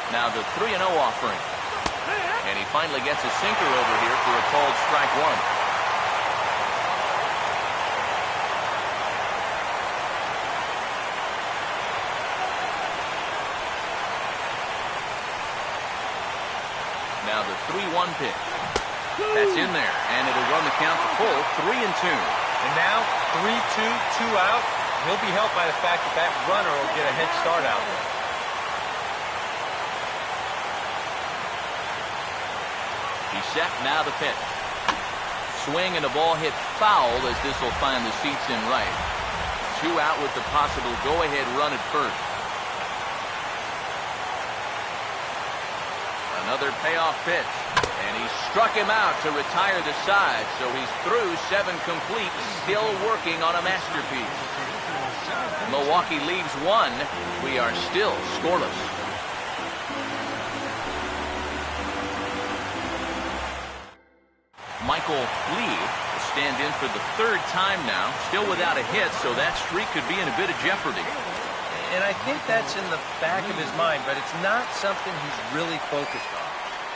Now the 3-0 offering. And he finally gets a sinker over here for a called strike 1. Now the 3-1 pitch. That's in there, and it'll run the count to full, 3-2. And now 3-2, 2 out. He'll be helped by the fact that that runner will get a head start out there. He's set, now the pitch. Swing and a ball hit foul as this will find the seats in right. 2 out with the possible go-ahead run at first. Another payoff pitch. And he struck him out to retire the side, so he's through 7 complete, still working on a masterpiece. Milwaukee leaves 1. We are still scoreless. Michael Lee will stand in for the 3rd time now, still without a hit, so that streak could be in a bit of jeopardy. And I think that's in the back of his mind, but it's not something he's really focused on.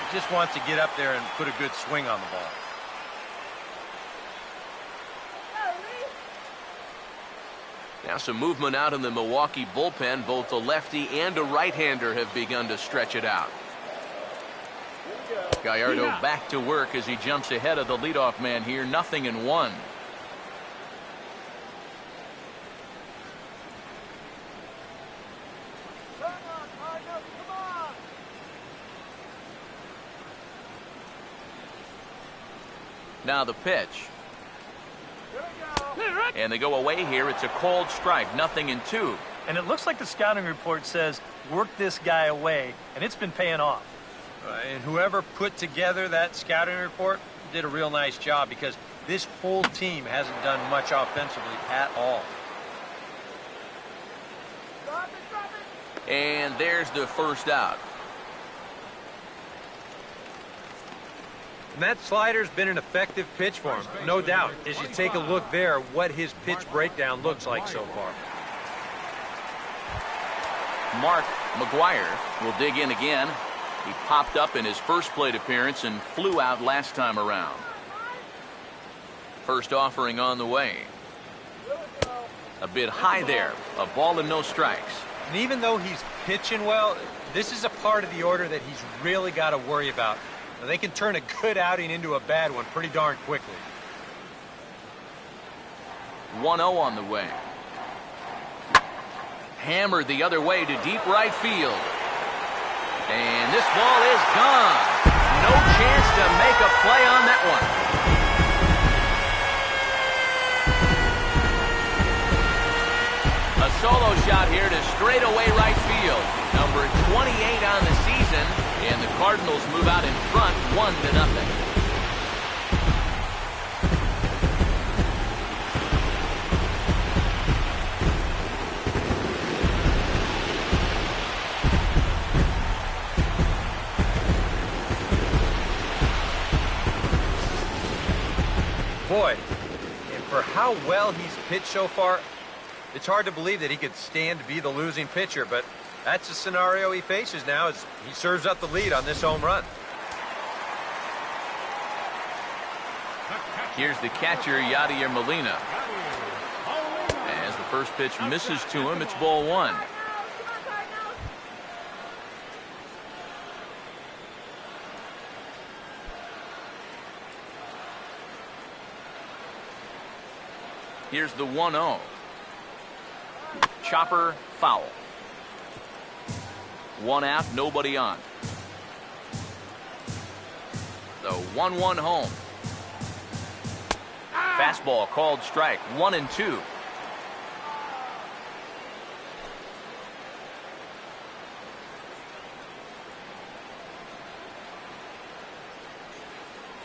He just wants to get up there and put a good swing on the ball. Now some movement out in the Milwaukee bullpen. Both a lefty and a right-hander have begun to stretch it out. Gallardo back to work as he jumps ahead of the leadoff man here, 0-1. Now the pitch. And they go away here. It's a called strike, 0-2. And it looks like the scouting report says, work this guy away, and it's been paying off. And whoever put together that scouting report did a real nice job, because this whole team hasn't done much offensively at all. And there's the first out. And that slider's been an effective pitch for him, no doubt. As you take a look there, what his pitch breakdown looks like so far. Mark McGuire will dig in again. He popped up in his first plate appearance and flew out last time around. First offering on the way. A bit high there. A ball and no strikes. And even though he's pitching well, this is a part of the order that he's really got to worry about. Now, they can turn a good outing into a bad one pretty darn quickly. 1-0 on the way. Hammered the other way to deep right field. And this ball is gone. No chance to make a play on that one. A solo shot here to straightaway right field. Number 28 on the season, and the Cardinals move out in front 1-0. Boy, and for how well he's pitched so far, it's hard to believe that he could stand to be the losing pitcher, but that's the scenario he faces now as he serves up the lead on this home run. Here's the catcher, Yadier Molina. As the first pitch misses to him, it's ball one. Here's the 1-0. Chopper, foul. 1 out, nobody on. The 1-1 home. Fastball called strike. 1-2.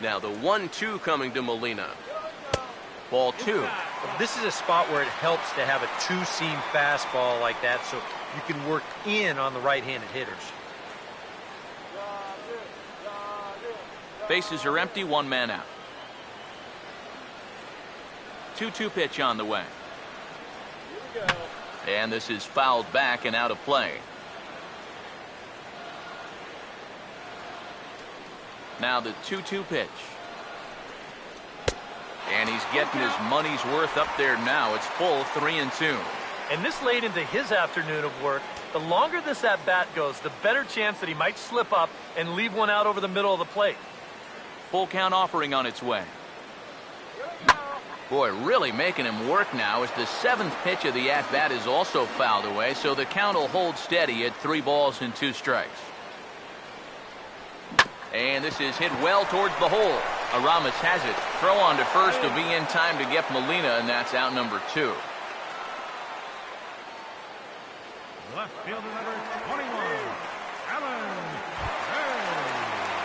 Now the 1-2 coming to Molina. Ball 2. This is a spot where it helps to have a two-seam fastball like that so you can work in on the right-handed hitters. Bases are empty, 1 man out. 2-2 pitch on the way. And this is fouled back and out of play. Now the 2-2 pitch. And he's getting his money's worth up there now. It's full 3-2. And this late into his afternoon of work, the longer this at-bat goes, the better chance that he might slip up and leave one out over the middle of the plate. Full count offering on its way. Boy, really making him work now as the 7th pitch of the at-bat is also fouled away, so the count will hold steady at 3 balls and 2 strikes. And this is hit well towards the hole. Aramis has it. Throw on to first to be in time to get Molina, and that's out number 2. Left fielder number 21,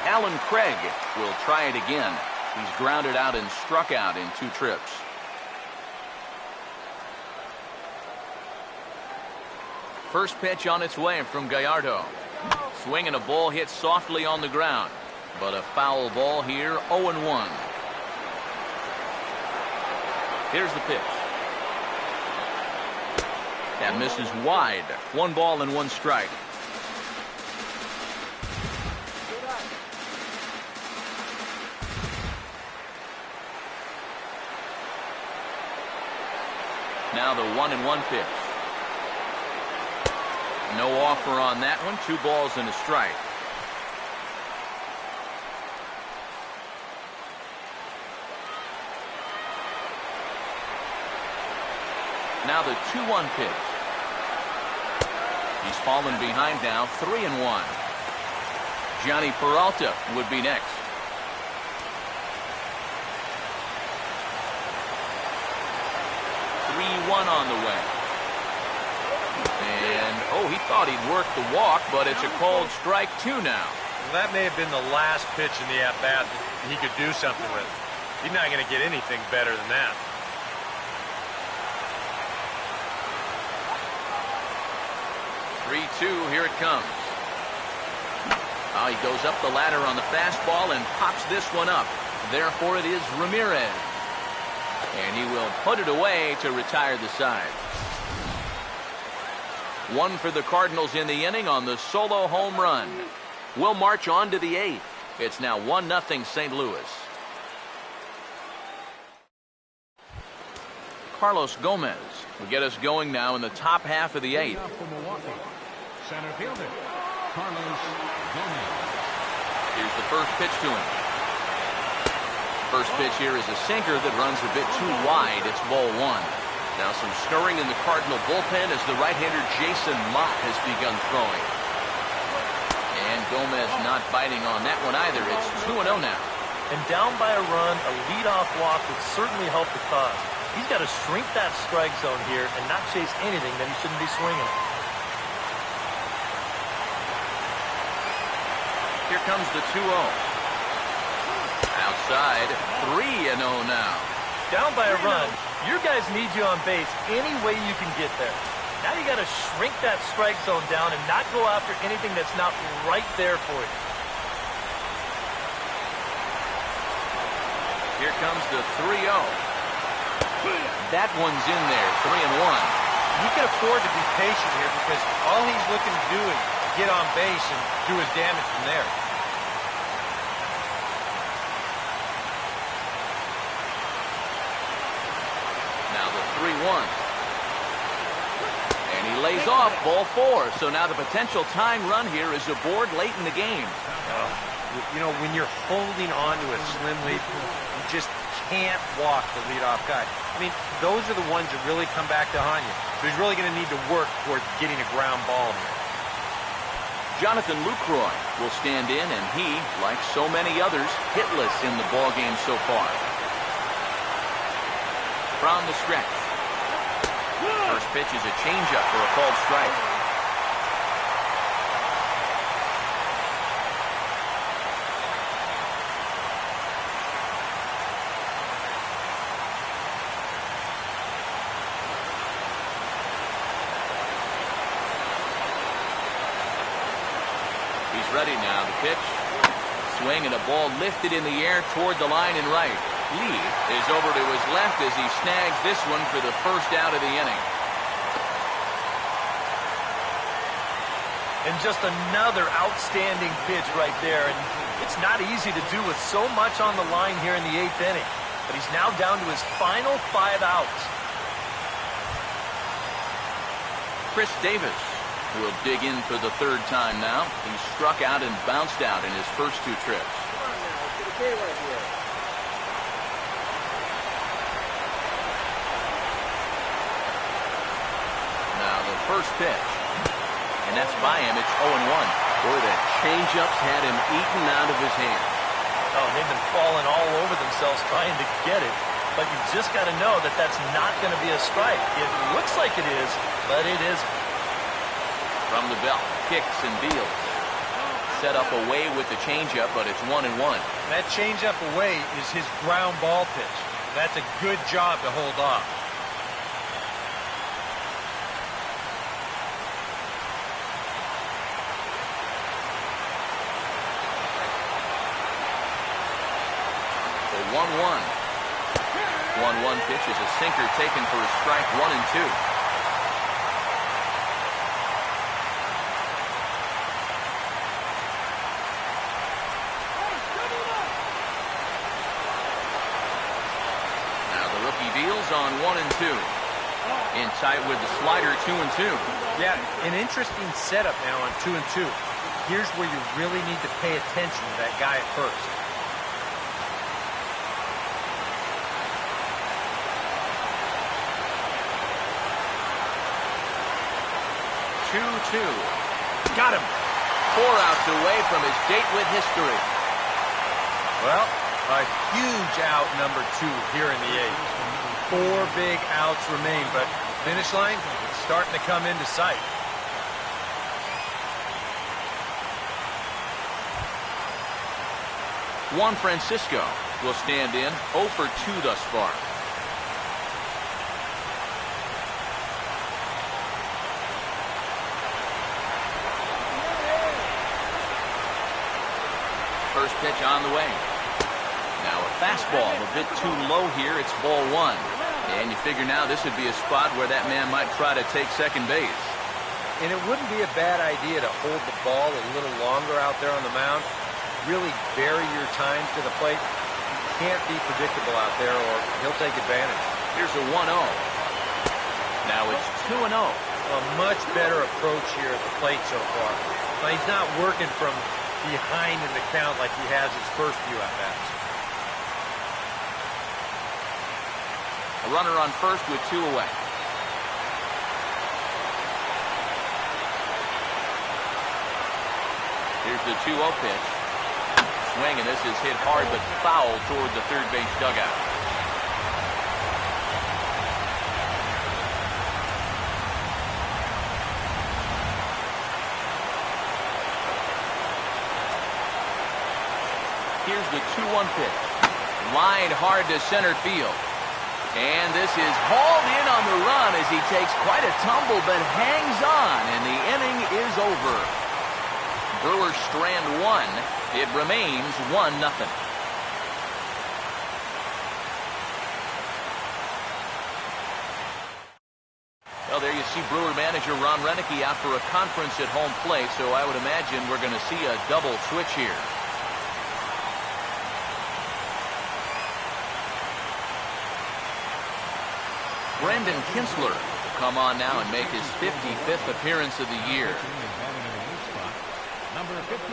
Alan Craig will try it again. He's grounded out and struck out in 2 trips. First pitch on its way from Gallardo. Swinging a ball hit softly on the ground. But a foul ball here, 0-1. Here's the pitch. That misses wide. 1 ball and 1 strike. Now the 1-1 pitch. No offer on that one. 2 balls and a strike. Now the 2-1 pitch. He's fallen behind now, 3-1. Johnny Peralta would be next. On the way. And, oh, he thought he'd work the walk, but it's a called strike 2 now. Well, that may have been the last pitch in the at-bat that he could do something with. He's not going to get anything better than that. Here it comes. Oh, he goes up the ladder on the fastball and pops this one up. Therefore, it is Ramirez. And he will put it away to retire the side. 1 for the Cardinals in the inning on the solo home run. We'll march on to the 8th. It's now 1-0 St. Louis. Carlos Gomez will get us going now in the top half of the 8th. Center fielder, Carlos Gomez. Here's the first pitch to him. First pitch here is a sinker that runs a bit too wide. It's ball one. Now some stirring in the Cardinal bullpen as the right-hander Jason Mott has begun throwing. And Gomez not biting on that one either. It's 2-0 now. And down by a run, a leadoff walk would certainly help the cause. He's got to shrink that strike zone here and not chase anything that he shouldn't be swinging at. Here comes the 2-0. Outside, 3-0 now. Down by a run, your guys need you on base any way you can get there. Now you got to shrink that strike zone down and not go after anything that's not right there for you. Here comes the 3-0. That one's in there, 3-1. He can afford to be patient here because all he's looking to do is get on base and do his damage from there. Now the 3-1. And he lays off ball four. So now the potential tying run here is aboard late in the game. You know, when you're holding on to a slim lead, you just can't walk the leadoff guy. I mean, those are the ones that really come back to haunt you. So he's really going to need to work towards getting a ground ball here. Jonathan Lucroy will stand in, and he, like so many others, hitless in the ballgame so far. From the stretch. First pitch is a changeup for a called strike. He's ready now. The pitch. Swing and a ball lifted in the air toward the line and right. Lee is over to his left as he snags this one for the first out of the inning. And just another outstanding pitch right there. And it's not easy to do with so much on the line here in the 8th inning. But he's now down to his final 5 outs. Chris Davis will dig in for the 3rd time now. He struck out and bounced out in his first 2 trips. Now the first pitch. And that's by him. It's 0-1. Boy, that changeup's had him eaten out of his hand. Oh, they've been falling all over themselves trying to get it. But you just got to know that that's not going to be a strike. It looks like it is, but it isn't. From the belt, kicks and deals. Set up away with the changeup, but it's 1-1. That changeup away is his ground ball pitch. That's a good job to hold off. The 1-1. 1-1 pitch is a sinker taken for a strike, 1-2. Deals on 1-2. In tight with the slider, 2-2. Yeah, an interesting setup now on 2-2. Here's where you really need to pay attention to that guy at first. 2-2. Got him. 4 outs away from his date with history. Well, a huge out number 2 here in the 8th. 4 big outs remain, but finish line is starting to come into sight. Juan Francisco will stand in, 0 for 2 thus far. First pitch on the way. Now a fastball a bit too low here. It's ball 1. And you figure now this would be a spot where that man might try to take second base. And it wouldn't be a bad idea to hold the ball a little longer out there on the mound. Really vary your time to the plate. You can't be predictable out there or he'll take advantage. Here's a 1-0. Now it's 2-0. A much better approach here at the plate so far. But he's not working from behind in the count like he has his first few at-bats. A runner on first with 2 away. Here's the 2-0 pitch. Swing, and this is hit hard but foul toward the third base dugout. Here's the 2-1 pitch. Lined hard to center field. And this is hauled in on the run as he takes quite a tumble but hangs on, and the inning is over. Brewers strand 1. It remains 1-0. Well, there you see Brewer manager Ron Renicky out for a conference at home plate, so I would imagine we're going to see a double switch here. Brendan Kinsler will come on now and make his 55th appearance of the year. Number 53,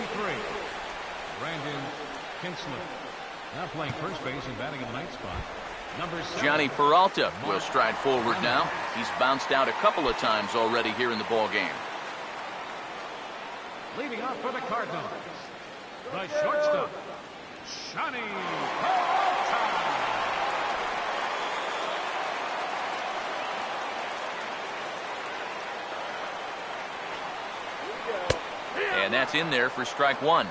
Brandon Kinsler. Now playing first base and batting in the ninth spot. Number 7. Johnny Peralta will stride forward now. He's bounced out a couple of times already here in the ball game. Leading off for the Cardinals, the shortstop, Johnny Peralta. And that's in there for strike 1.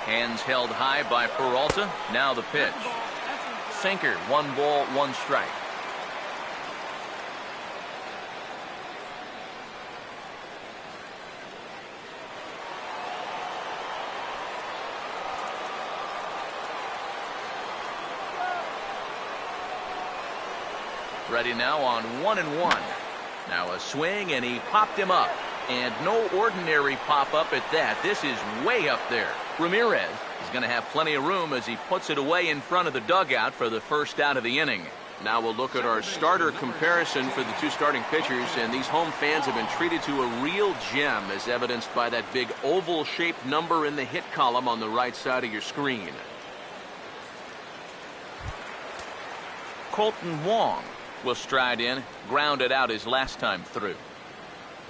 Hands held high by Peralta. Now the pitch. Sinker, 1 ball, 1 strike. Ready now on 1-1. Now a swing, and he popped him up. And no ordinary pop-up at that. This is way up there. Ramirez is going to have plenty of room as he puts it away in front of the dugout for the first out of the inning. Now we'll look at our starter comparison for the 2 starting pitchers, and these home fans have been treated to a real gem, as evidenced by that big oval-shaped number in the hit column on the right side of your screen. Colton Wong will stride in, grounded out his last time through.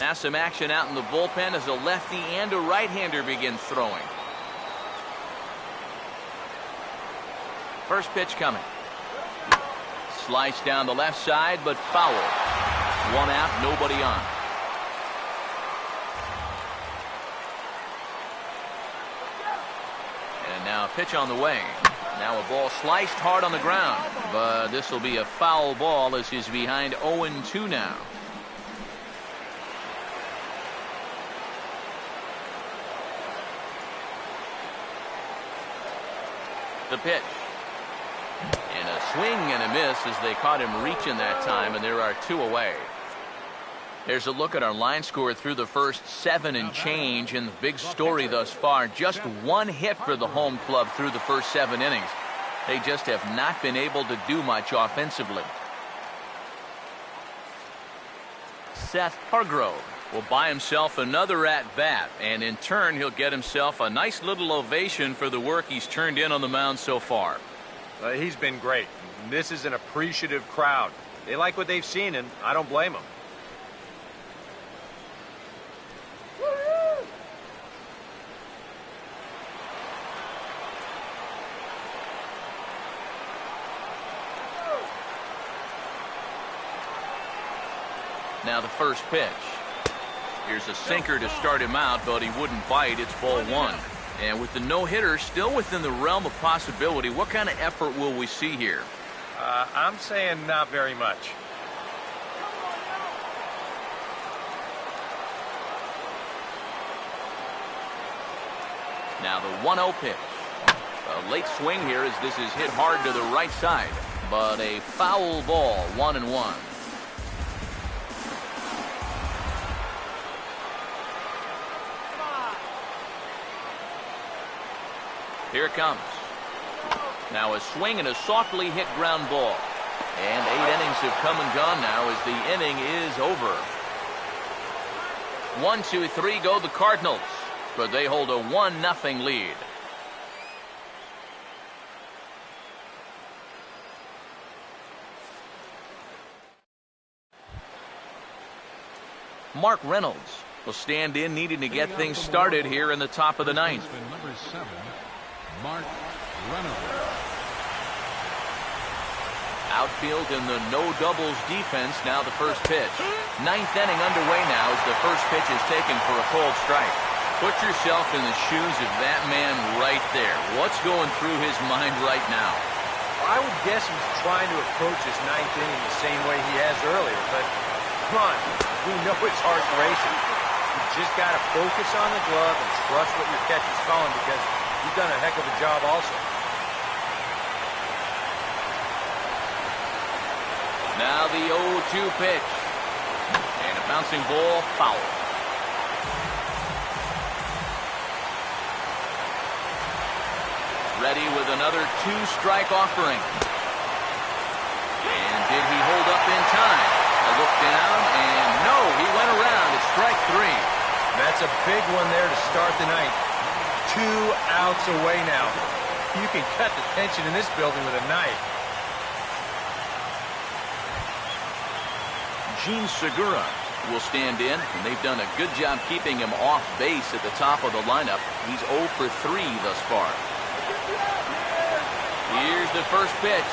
Now some action out in the bullpen as a lefty and a right-hander begin throwing. First pitch coming. Slice down the left side, but foul. 1 out, nobody on. And now a pitch on the way. Now a ball sliced hard on the ground, but this will be a foul ball as he's behind 0-2 now. The pitch. And a swing and a miss as they caught him reaching that time, and there are 2 away. There's a look at our line score through the first 7 and change, and the big story thus far, just 1 hit for the home club through the first 7 innings. They just have not been able to do much offensively. Seth Hargrove will buy himself another at-bat, and in turn he'll get himself a nice little ovation for the work he's turned in on the mound so far. He's been great. This is an appreciative crowd. They like what they've seen, and I don't blame them. Now the first pitch. Here's a sinker to start him out, but he wouldn't bite. It's ball 1. And with the no-hitter still within the realm of possibility, what kind of effort will we see here? I'm saying not very much. Now the 1-0 pitch. A late swing here as this is hit hard to the right side, but a foul ball, 1-1. Here it comes. Now a swing and a softly hit ground ball. And 8 innings innings have come and gone now as the inning is over. 1, 2, 3 go the Cardinals, but they hold a 1-0 lead. Mark Reynolds will stand in, needing to get things started here in the top of the ninth. Number 7, Mark Reynolds. Outfield in the no doubles defense. Now the first pitch. Ninth inning underway now as the first pitch is taken for a cold strike. Put yourself in the shoes of that man right there. What's going through his mind right now? I would guess he's trying to approach his ninth inning the same way he has earlier, but come on, we know his heart's racing. You just got to focus on the glove and trust what your catcher's calling, because he's done a heck of a job also. Now the 0-2 pitch. And a bouncing ball, foul. Ready with another 2-strike offering. And did he hold up in time? A look down, and no, he went around. It's strike 3. That's a big one there to start the ninth. 2 outs away now. You can cut the tension in this building with a knife. Gene Segura will stand in, and they've done a good job keeping him off base at the top of the lineup. He's 0 for 3 thus far. Here's the first pitch.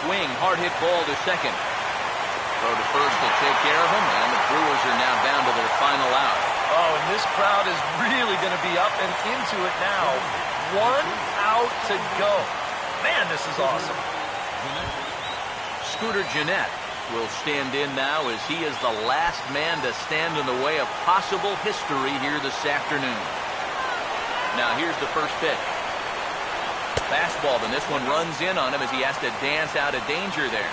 Swing, hard hit ball to second. Throw to first to take care of him, and the Brewers are now down to their final out. Oh, and this crowd is really going to be up and into it now. 1 out to go. Man, this is awesome. Scooter Gennett will stand in now as he is the last man to stand in the way of possible history here this afternoon. Now here's the first pitch. Fastball, and this one runs in on him as he has to dance out of danger there.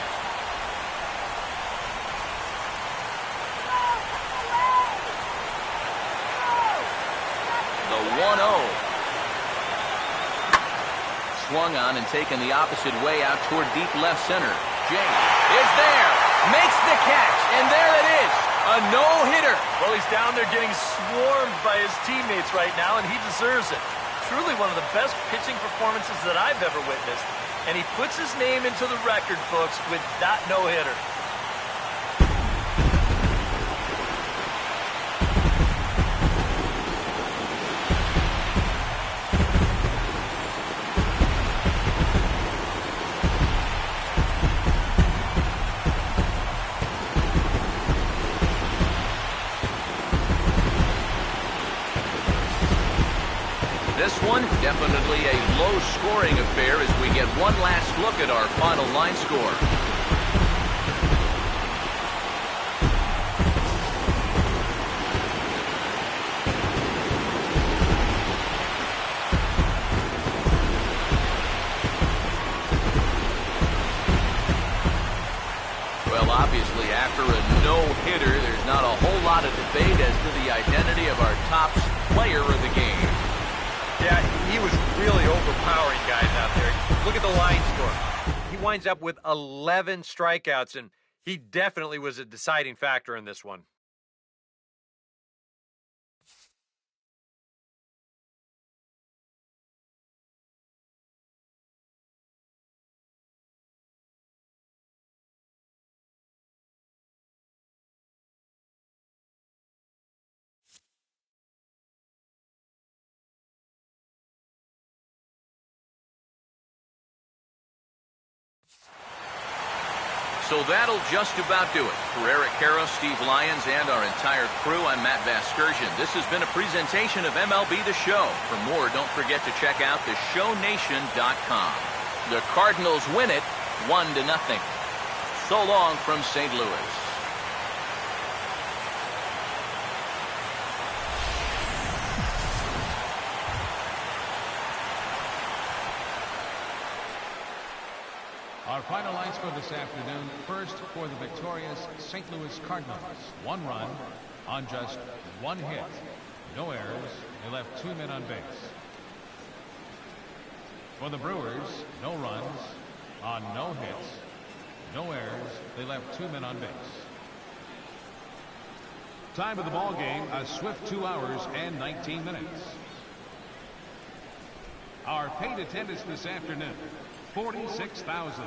The 1-0. Swung on and taken the opposite way out toward deep left center. Jay is there, makes the catch, and there it is, a no-hitter. Well, he's down there getting swarmed by his teammates right now, and he deserves it. Truly one of the best pitching performances that I've ever witnessed. And he puts his name into the record, folks, with that no-hitter. This one, definitely a low-scoring affair as we get one last look at our final line score. Well, obviously, after a no-hitter, there's not a whole lot of debate as to the identity of our top player of the game. Yeah, he was really overpowering guys out there. Look at the line score. He winds up with 11 strikeouts, and he definitely was a deciding factor in this one. So that'll just about do it. For Eric Karros, Steve Lyons, and our entire crew, I'm Matt Vasgersian. This has been a presentation of MLB The Show. For more, don't forget to check out theshownation.com. The Cardinals win it 1-0. So long from St. Louis. Our final line score this afternoon. First for the victorious St. Louis Cardinals. 1 run on just 1 hit. No errors. They left 2 men on base. For the Brewers, no runs on no hits. No errors. They left 2 men on base. Time of the ball game, a swift 2 hours and 19 minutes. Our paid attendance this afternoon, 46,000.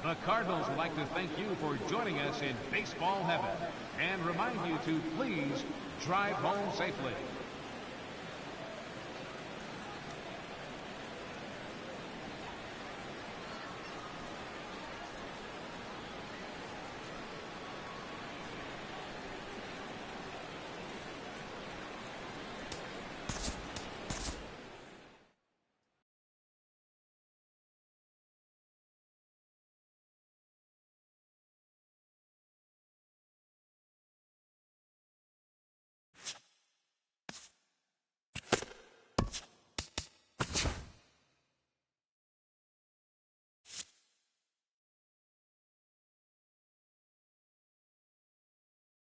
The Cardinals would like to thank you for joining us in baseball heaven and remind you to please drive home safely.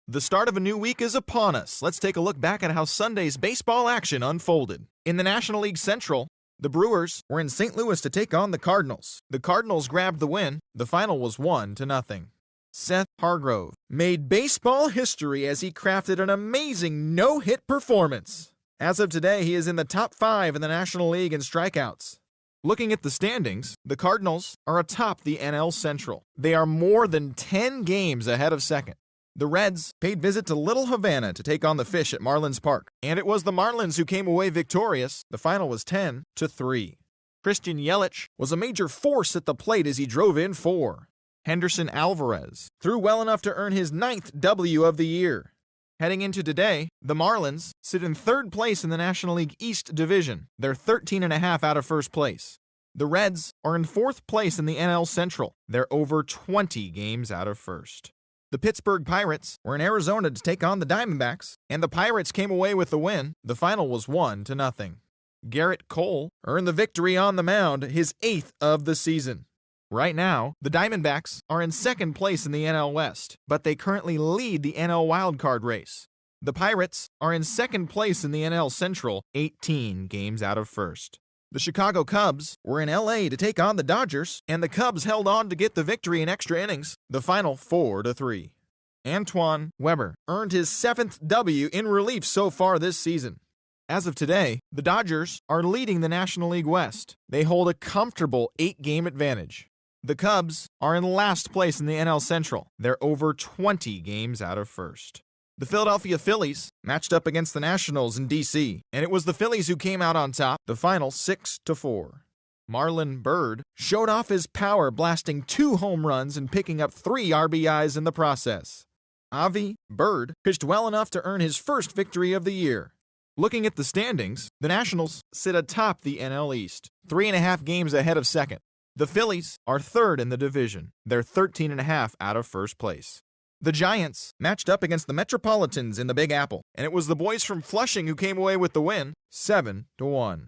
The start of a new week is upon us. Let's take a look back at how Sunday's baseball action unfolded. In the National League Central, the Brewers were in St. Louis to take on the Cardinals. The Cardinals grabbed the win. The final was 1-0. Seth Hargrove made baseball history as he crafted an amazing no-hit performance. As of today, he is in the top 5 in the National League in strikeouts. Looking at the standings, the Cardinals are atop the NL Central. They are more than 10 games ahead of second. The Reds paid visit to Little Havana to take on the Fish at Marlins Park, and it was the Marlins who came away victorious. The final was 10-3. Christian Yelich was a major force at the plate as he drove in 4. Henderson Alvarez threw well enough to earn his 9th W of the year. Heading into today, the Marlins sit in 3rd place in the National League East Division. They're 13.5 out of first place. The Reds are in 4th place in the NL Central. They're over 20 games out of first. The Pittsburgh Pirates were in Arizona to take on the Diamondbacks, and the Pirates came away with the win. The final was 1-0. Garrett Cole earned the victory on the mound, his 8th of the season. Right now, the Diamondbacks are in 2nd place in the NL West, but they currently lead the NL wildcard race. The Pirates are in 2nd place in the NL Central, 18 games out of first. The Chicago Cubs were in LA to take on the Dodgers, and the Cubs held on to get the victory in extra innings, the final 4-3. Antoine Weber earned his 7th W in relief so far this season. As of today, the Dodgers are leading the National League West. They hold a comfortable 8-game advantage. The Cubs are in last place in the NL Central. They're over 20 games out of first. The Philadelphia Phillies matched up against the Nationals in D.C., and it was the Phillies who came out on top, the final 6-4. Marlon Byrd showed off his power, blasting 2 home runs and picking up 3 RBIs in the process. Avi Byrd pitched well enough to earn his first victory of the year. Looking at the standings, the Nationals sit atop the NL East, 3.5 games ahead of second. The Phillies are 3rd in the division. They're 13.5 out of first place. The Giants matched up against the Metropolitans in the Big Apple, and it was the boys from Flushing who came away with the win, 7-1.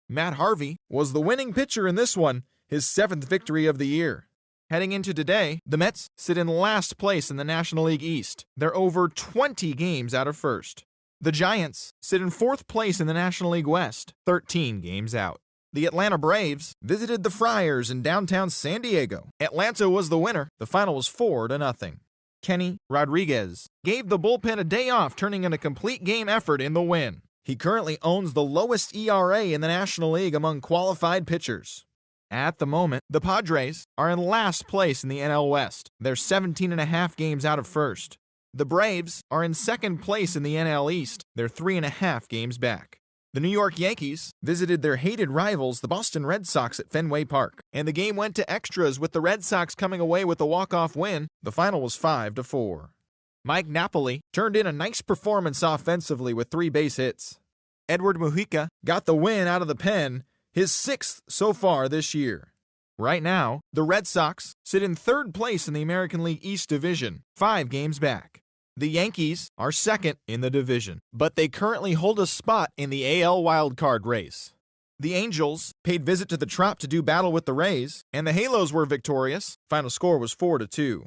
Matt Harvey was the winning pitcher in this one, his 7th victory of the year. Heading into today, the Mets sit in last place in the National League East. They're over 20 games out of first. The Giants sit in 4th place in the National League West, 13 games out. The Atlanta Braves visited the Friars in downtown San Diego. Atlanta was the winner. The final was 4-0. Kenny Rodriguez gave the bullpen a day off, turning in a complete game effort in the win. He currently owns the lowest ERA in the National League among qualified pitchers. At the moment, the Padres are in last place in the NL West. They're 17.5 games out of first. The Braves are in 2nd place in the NL East. They're 3.5 games back. The New York Yankees visited their hated rivals, the Boston Red Sox, at Fenway Park, and the game went to extras with the Red Sox coming away with a walk-off win. The final was 5-4. Mike Napoli turned in a nice performance offensively with 3 base hits. Edward Mujica got the win out of the pen, his 6th so far this year. Right now, the Red Sox sit in 3rd place in the American League East Division, 5 games back. The Yankees are 2nd in the division, but they currently hold a spot in the AL wildcard race. The Angels paid visit to the Trop to do battle with the Rays, and the Halos were victorious. Final score was 4-2.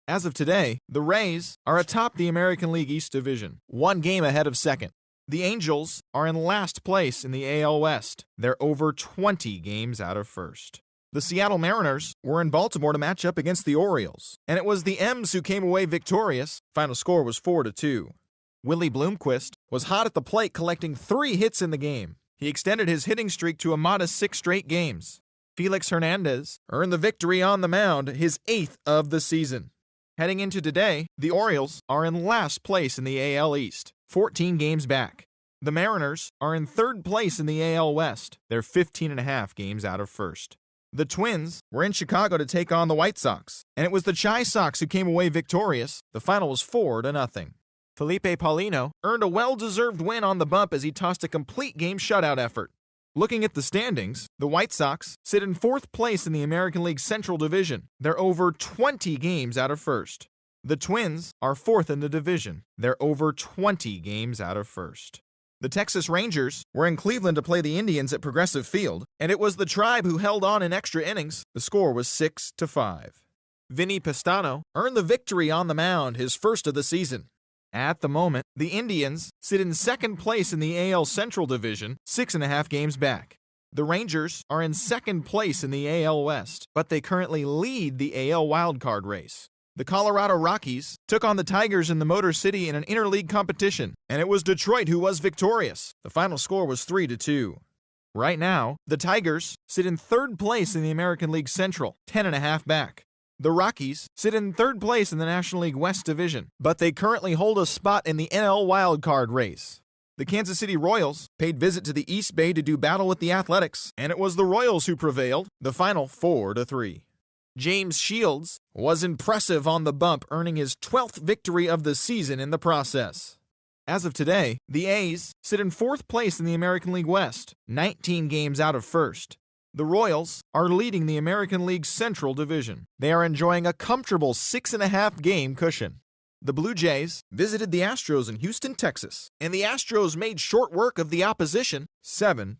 As of today, the Rays are atop the American League East Division, 1 game ahead of second. The Angels are in last place in the AL West. They're over 20 games out of first. The Seattle Mariners were in Baltimore to match up against the Orioles, and it was the M's who came away victorious. Final score was 4-2. Willie Bloomquist was hot at the plate, collecting 3 hits in the game. He extended his hitting streak to a modest 6 straight games. Felix Hernandez earned the victory on the mound, his 8th of the season. Heading into today, the Orioles are in last place in the AL East, 14 games back. The Mariners are in 3rd place in the AL West. They're 15.5 games out of first. The Twins were in Chicago to take on the White Sox, and it was the Chi Sox who came away victorious. The final was 4-0. Felipe Paulino earned a well-deserved win on the bump as he tossed a complete game shutout effort. Looking at the standings, the White Sox sit in 4th place in the American League Central Division. They're over 20 games out of first. The Twins are 4th in the division. They're over 20 games out of first. The Texas Rangers were in Cleveland to play the Indians at Progressive Field, and it was the Tribe who held on in extra innings. The score was 6-5. Vinny Pastano earned the victory on the mound, his first of the season. At the moment, the Indians sit in 2nd place in the AL Central Division, 6.5 games back. The Rangers are in 2nd place in the AL West, but they currently lead the AL wildcard race. The Colorado Rockies took on the Tigers in the Motor City in an interleague competition, and it was Detroit who was victorious. The final score was 3-2. Right now, the Tigers sit in 3rd place in the American League Central, 10.5 back. The Rockies sit in 3rd place in the National League West Division, but they currently hold a spot in the NL wildcard race. The Kansas City Royals paid visit to the East Bay to do battle with the Athletics, and it was the Royals who prevailed, the final 4-3. James Shields was impressive on the bump, earning his 12th victory of the season in the process. As of today, the A's sit in 4th place in the American League West, 19 games out of first. The Royals are leading the American League Central Division. They are enjoying a comfortable 6.5 game cushion. The Blue Jays visited the Astros in Houston, Texas, and the Astros made short work of the opposition, 7-1.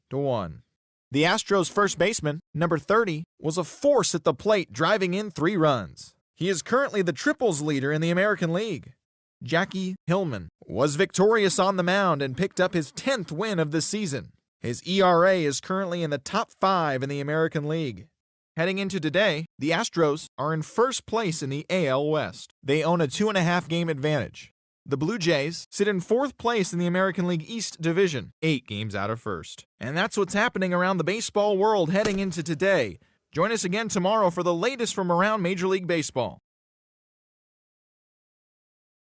The Astros' first baseman, number 30, was a force at the plate, driving in 3 runs. He is currently the triples leader in the American League. Jackie Hillman was victorious on the mound and picked up his 10th win of the season. His ERA is currently in the top 5 in the American League. Heading into today, the Astros are in 1st place in the AL West. They own a 2.5 game advantage. The Blue Jays sit in 4th place in the American League East Division, 8 games out of first. And that's what's happening around the baseball world heading into today. Join us again tomorrow for the latest from around Major League Baseball.